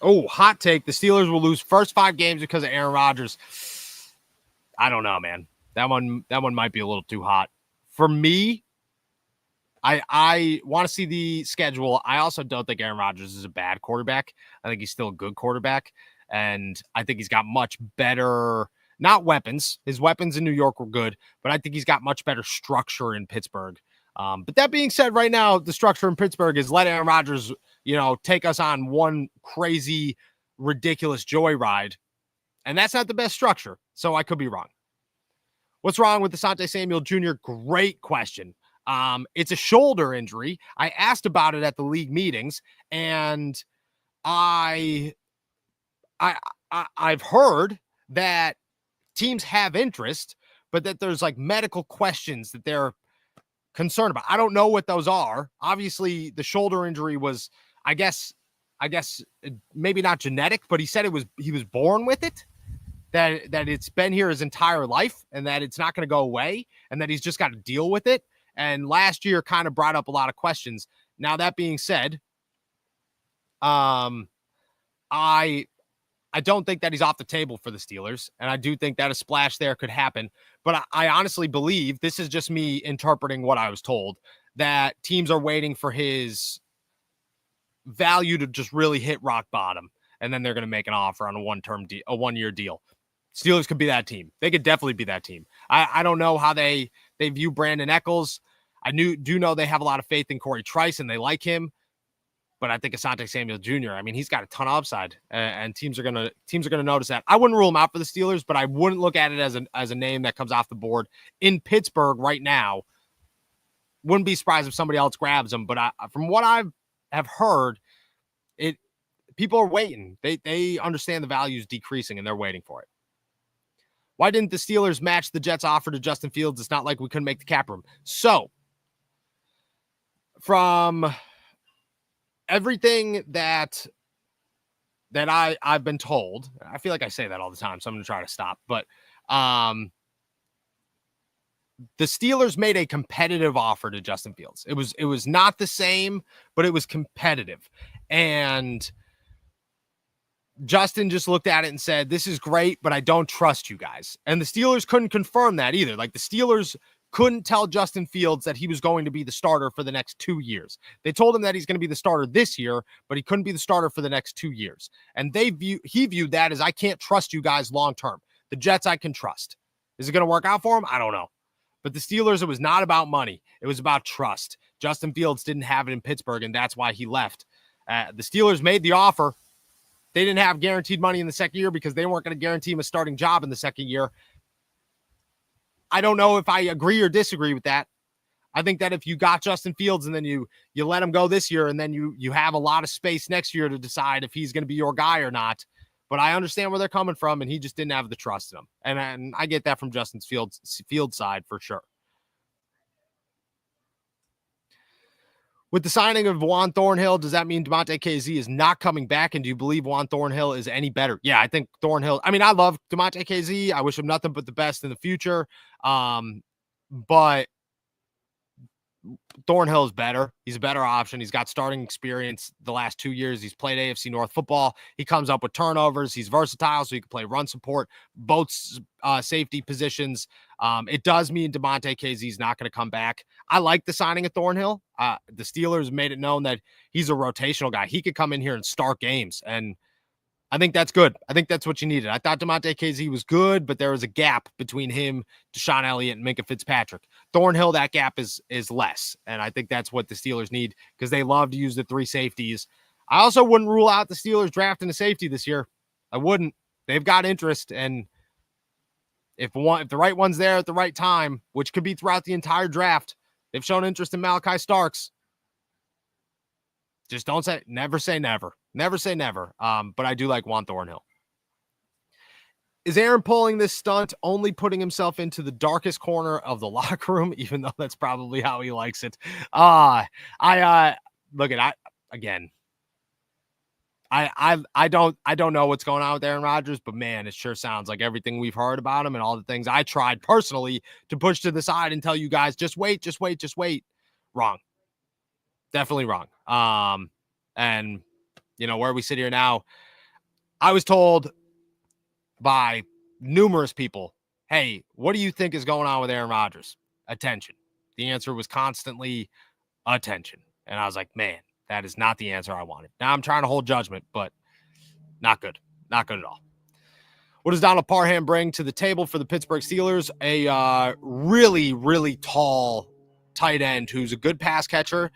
Oh, hot take. The Steelers will lose first 5 games because of Aaron Rodgers. I don't know, man. That one might be a little too hot. For me, I want to see the schedule. I also don't think Aaron Rodgers is a bad quarterback. I think he's still a good quarterback. And I think he's got much better, not weapons. His weapons in New York were good, but I think he's got much better structure in Pittsburgh. But that being said, right now, the structure in Pittsburgh is let Aaron Rodgers, take us on one crazy, ridiculous joyride. And that's not the best structure. So I could be wrong. What's wrong with Asante Samuel Jr.? Great question. It's a shoulder injury. I asked about it at the league meetings, and I've heard that teams have interest, but that there's like medical questions that they're concerned about. I don't know what those are. Obviously, the shoulder injury was, I guess maybe not genetic, but he said he was born with it, that it's been here his entire life, and that it's not going to go away, and that he's just got to deal with it. And last year kind of brought up a lot of questions. Now, that being said, I don't think that he's off the table for the Steelers, and I do think that a splash there could happen. But I honestly believe, this is just me interpreting what I was told, that teams are waiting for his value to just really hit rock bottom, and then they're going to make an offer on a 1-year deal. Steelers could be that team. They could definitely be that team. I don't know how they view Brandon Echols. I do know they have a lot of faith in Corey Trice and they like him, but I think Asante Samuel Jr., I mean, he's got a ton of upside, and teams are gonna notice that. I wouldn't rule him out for the Steelers, but I wouldn't look at it as a name that comes off the board in Pittsburgh right now. Wouldn't be surprised if somebody else grabs him, but from what I have heard, people are waiting. They understand the value is decreasing and they're waiting for it. Why didn't the Steelers match the Jets' offer to Justin Fields? It's not like we couldn't make the cap room. So, from everything that I've been told, I feel like I say that all the time, so I'm going to try to stop. But the Steelers made a competitive offer to Justin Fields. It was not the same, but it was competitive. And Justin just looked at it and said, this is great, but I don't trust you guys. And the Steelers couldn't confirm that either. Like, the Steelers couldn't tell Justin Fields that he was going to be the starter for the next 2 years. They told him that he's going to be the starter this year, but he couldn't be the starter for the next 2 years. And he viewed that as, I can't trust you guys long-term. The Jets I can trust. Is it going to work out for him? I don't know. But the Steelers, it was not about money. It was about trust. Justin Fields didn't have it in Pittsburgh, and that's why he left. The Steelers made the offer. They didn't have guaranteed money in the second year because they weren't going to guarantee him a starting job in the second year. I don't know if I agree or disagree with that. I think that if you got Justin Fields and then you let him go this year and then you have a lot of space next year to decide if he's going to be your guy or not. But I understand where they're coming from, and he just didn't have the trust in him. And I get that from Justin Fields' side for sure. With the signing of Juan Thornhill, does that mean Demonte KZ is not coming back? And do you believe Juan Thornhill is any better? Yeah, I think Thornhill. I mean, I love Demonte KZ. I wish him nothing but the best in the future. But Thornhill is better. He's a better option. He's got starting experience the last 2 years. He's played AFC North football. He comes up with turnovers. He's versatile, so he can play run support, both safety positions. It does mean Demonte KZ is not going to come back. I like the signing of Thornhill. The Steelers made it known that he's a rotational guy. He could come in here and start games, and I think that's good. I think that's what you needed. I thought Demonte KZ was good, but there was a gap between him, Deshaun Elliott, and Minkah Fitzpatrick. Thornhill, that gap is less, and I think that's what the Steelers need because they love to use the three safeties. I also wouldn't rule out the Steelers drafting a safety this year. I wouldn't. They've got interest, and if the right one's there at the right time, which could be throughout the entire draft, they've shown interest in Malachi Starks. Just never say never. Never say never. But I do like Juan Thornhill. Is Aaron pulling this stunt only putting himself into the darkest corner of the locker room, even though that's probably how he likes it? I don't know what's going on with Aaron Rodgers, but man, it sure sounds like everything we've heard about him and all the things I tried personally to push to the side and tell you guys, just wait. Wrong. Definitely wrong. And you know, where we sit here now, I was told by numerous people, hey, what do you think is going on with Aaron Rodgers? Attention. The answer was constantly attention. And I was like, man, that is not the answer I wanted. Now I'm trying to hold judgment, but not good. Not good at all. What does Donald Parham bring to the table for the Pittsburgh Steelers? A really, really tall tight end who's a good pass catcher,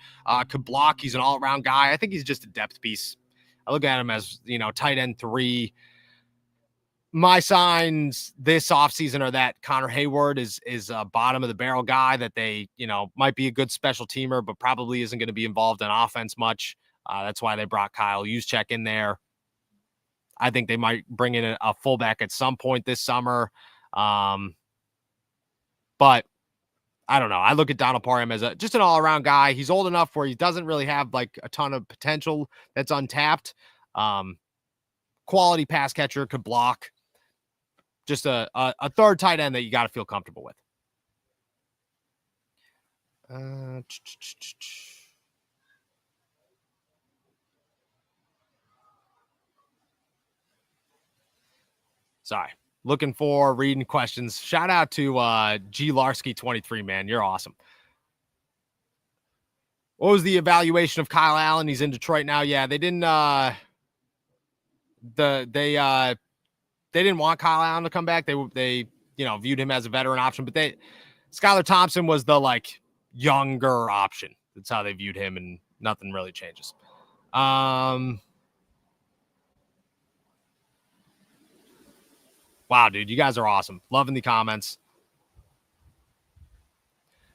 could block. He's an all-around guy. I think he's just a depth piece. I look at him as, tight end 3. My signs this offseason are that Connor Hayward is a bottom of the barrel guy that they, might be a good special teamer, but probably isn't going to be involved in offense much. That's why they brought Kyle Juszczyk in there. I think they might bring in a fullback at some point this summer. But I don't know. I look at Donald Parham as just an all-around guy. He's old enough where he doesn't really have like a ton of potential that's untapped. Quality pass catcher, could block. Just a third tight end that you got to feel comfortable with. Sorry. Looking for reading questions. Shout out to G Larsky 23, man. You're awesome. What was the evaluation of Kyle Allen? He's in Detroit now. Yeah, they didn't didn't want Kyle Allen to come back. They viewed him as a veteran option, but Skylar Thompson was the like younger option. That's how they viewed him, and nothing really changes. Wow, dude, you guys are awesome. Loving the comments.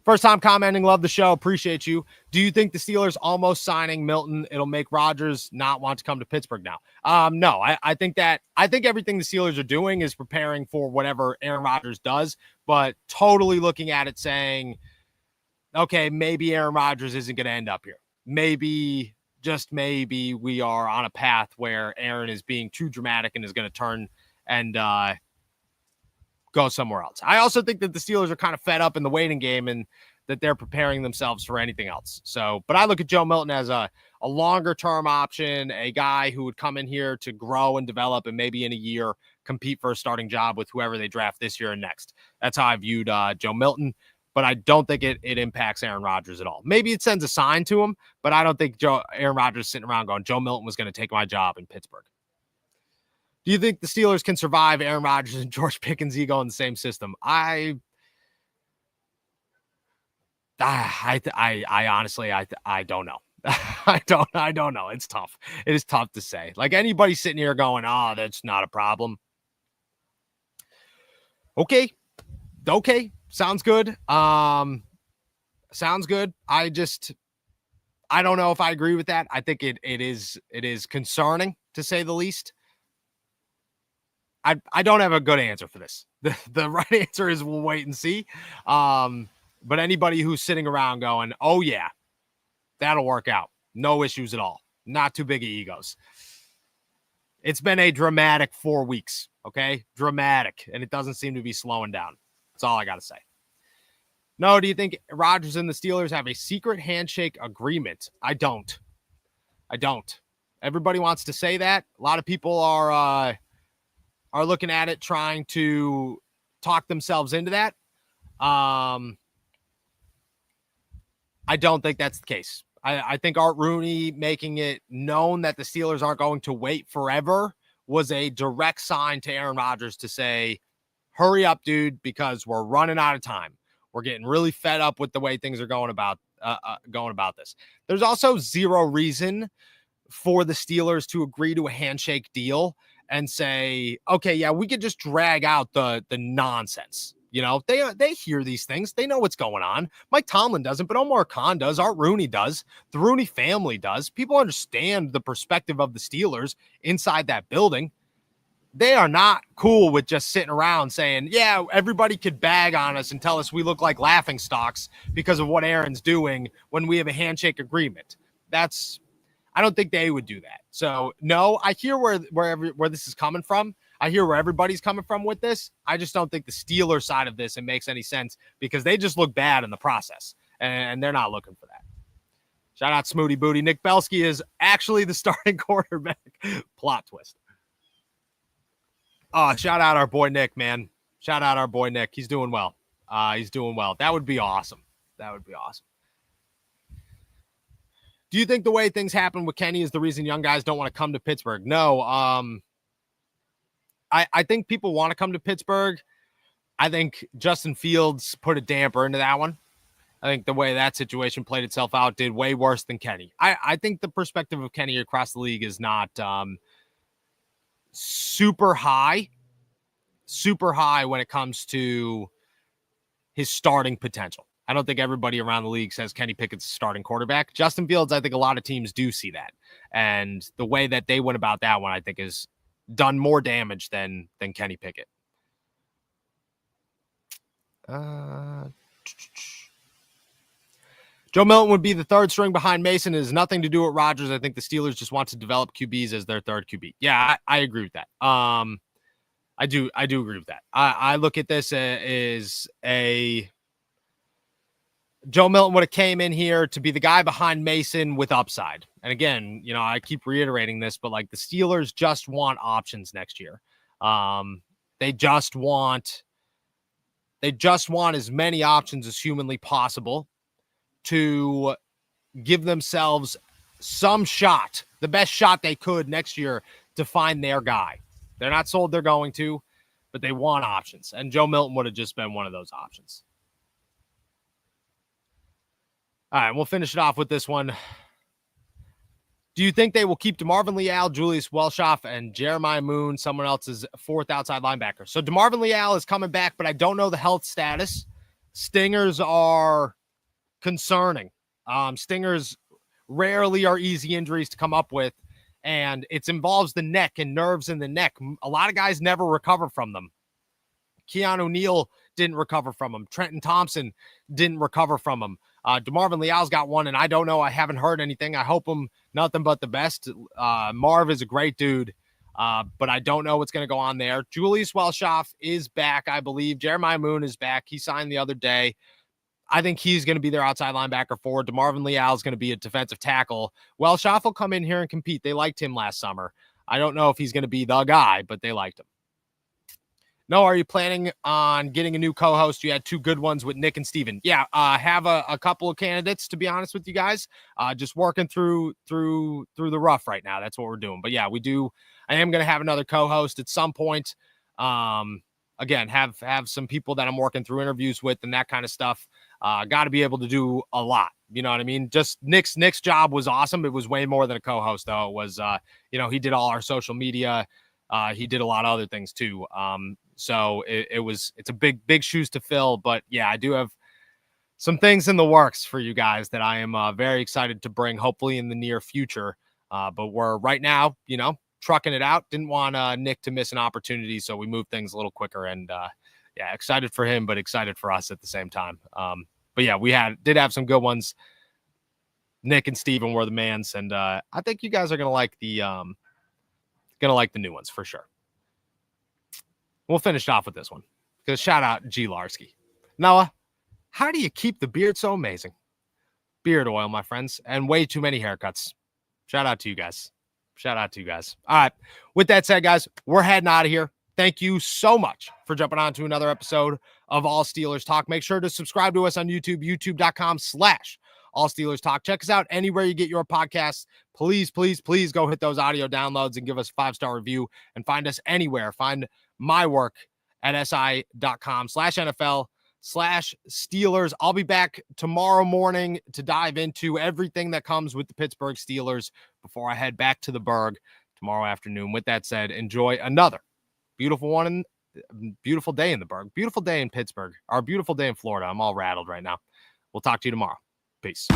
First time commenting, love the show. Appreciate you. Do you think the Steelers almost signing Milton, it'll make Rodgers not want to come to Pittsburgh now? No, I think everything the Steelers are doing is preparing for whatever Aaron Rodgers does, but totally looking at it saying, okay, maybe Aaron Rodgers isn't going to end up here. Maybe, just maybe, we are on a path where Aaron is being too dramatic and is going to turn and go somewhere else. I also think that the Steelers are kind of fed up in the waiting game and that they're preparing themselves for anything else. So, but I look at Joe Milton as a longer term option, a guy who would come in here to grow and develop and maybe in a year compete for a starting job with whoever they draft this year and next. That's how I viewed Joe Milton, but I don't think it impacts Aaron Rodgers at all. Maybe it sends a sign to him, but I don't think Aaron Rodgers is sitting around going, Joe Milton was going to take my job in Pittsburgh. Do you think the Steelers can survive Aaron Rodgers and George Pickens' ego in the same system? I honestly, I don't know. I don't know. It's tough. It is tough to say. Like anybody sitting here going, oh, that's not a problem. Okay. Sounds good. Sounds good. I don't know if I agree with that. I think it is concerning to say the least. I don't have a good answer for this. The right answer is we'll wait and see. But anybody who's sitting around going, oh yeah, that'll work out. No issues at all. Not too big of egos. It's been a dramatic 4 weeks. Okay. Dramatic. And it doesn't seem to be slowing down. That's all I got to say. No, do you think Rodgers and the Steelers have a secret handshake agreement? I don't. Everybody wants to say that. A lot of people are looking at it, trying to talk themselves into that. I don't think that's the case. I think Art Rooney making it known that the Steelers aren't going to wait forever was a direct sign to Aaron Rodgers to say, hurry up, dude, because we're running out of time. We're getting really fed up with the way things are going about this. There's also zero reason for the Steelers to agree to a handshake deal and say, okay, yeah, we could just drag out the nonsense. You know, they hear these things. They know what's going on. Mike Tomlin doesn't, but Omar Khan does. Art Rooney does. The Rooney family does. People understand the perspective of the Steelers inside that building. They are not cool with just sitting around saying, yeah, everybody could bag on us and tell us we look like laughing stocks because of what Aaron's doing when we have a handshake agreement. I don't think they would do that. So no, I hear where this is coming from. I hear where everybody's coming from with this. I just don't think the Steelers side of this, it makes any sense because they just look bad in the process and they're not looking for that. Shout out Smooty Booty. Nick Belsky is actually the starting quarterback. Plot twist. Oh, shout out our boy Nick, man. Shout out our boy Nick. He's doing well. That would be awesome. Do you think the way things happen with Kenny is the reason young guys don't want to come to Pittsburgh? No. I think people want to come to Pittsburgh. I think Justin Fields put a damper into that one. I think the way that situation played itself out did way worse than Kenny. I think the perspective of Kenny across the league is not super high when it comes to his starting potential. I don't think everybody around the league says Kenny Pickett's a starting quarterback. Justin Fields, I think a lot of teams do see that. And the way that they went about that one, I think, is done more damage than Kenny Pickett. Joe Milton would be the third string behind Mason. It has nothing to do with Rodgers. I think the Steelers just want to develop QBs as their third QB. Yeah, I agree with that. I do agree with that. I look at this as a Joe Milton would have came in here to be the guy behind Mason with upside. And again, you know, I keep reiterating this, but like the Steelers just want options next year. They just want as many options as humanly possible to give themselves some shot, the best shot they could next year to find their guy. They're not sold they're going to, but they want options. And Joe Milton would have just been one of those options. All right, we'll finish it off with this one. Do you think they will keep DeMarvin Leal, Julius Welshoff, and Jeremiah Moon, someone else's fourth outside linebacker? So DeMarvin Leal is coming back, but I don't know the health status. Stingers are concerning. Stingers rarely are easy injuries to come up with, and it involves the neck and nerves in the neck. A lot of guys never recover from them. Keanu Neal didn't recover from them. Trenton Thompson didn't recover from them. DeMarvin Leal's got one, and I don't know. I haven't heard anything. I hope him nothing but the best. Marv is a great dude, but I don't know what's going to go on there. Julius Welshoff is back, I believe. Jeremiah Moon is back. He signed the other day. I think he's going to be their outside linebacker forward. DeMarvin Leal is going to be a defensive tackle. Welshoff will come in here and compete. They liked him last summer. I don't know if he's going to be the guy, but they liked him. No, are you planning on getting a new co-host? You had two good ones with Nick and Steven. Yeah, have a couple of candidates, to be honest with you guys. Just working through the rough right now. That's what we're doing. But yeah, I am going to have another co-host at some point. Again, have some people that I'm working through interviews with and that kind of stuff. Got to be able to do a lot. You know what I mean? Just Nick's job was awesome. It was way more than a co-host, though. It was, he did all our social media. He did a lot of other things too. So it's a big shoes to fill, but yeah, I do have some things in the works for you guys that I am very excited to bring, hopefully in the near future. But we're right now, trucking it out. Didn't want Nick to miss an opportunity, so we moved things a little quicker. And yeah, excited for him, but excited for us at the same time. But yeah, we did have some good ones. Nick and Steven were the mans, and I think you guys are gonna like the new ones for sure. We'll finish off with this one because shout out G Larsky. Noah, how do you keep the beard so amazing? Beard oil, my friends, and way too many haircuts. Shout out to you guys. All right. With that said, guys, we're heading out of here. Thank you so much for jumping on to another episode of All Steelers Talk. Make sure to subscribe to us on YouTube, youtube.com/All Steelers Talk. Check us out anywhere you get your podcasts. Please, please, please go hit those audio downloads and give us a 5-star review, and find us anywhere. Find my work at si.com/NFL/Steelers. I'll be back tomorrow morning to dive into everything that comes with the Pittsburgh Steelers before I head back to the Berg tomorrow afternoon. With that said, enjoy another beautiful day in the Berg, beautiful day in Pittsburgh, our beautiful day in Florida. I'm all rattled right now. We'll talk to you tomorrow. Peace.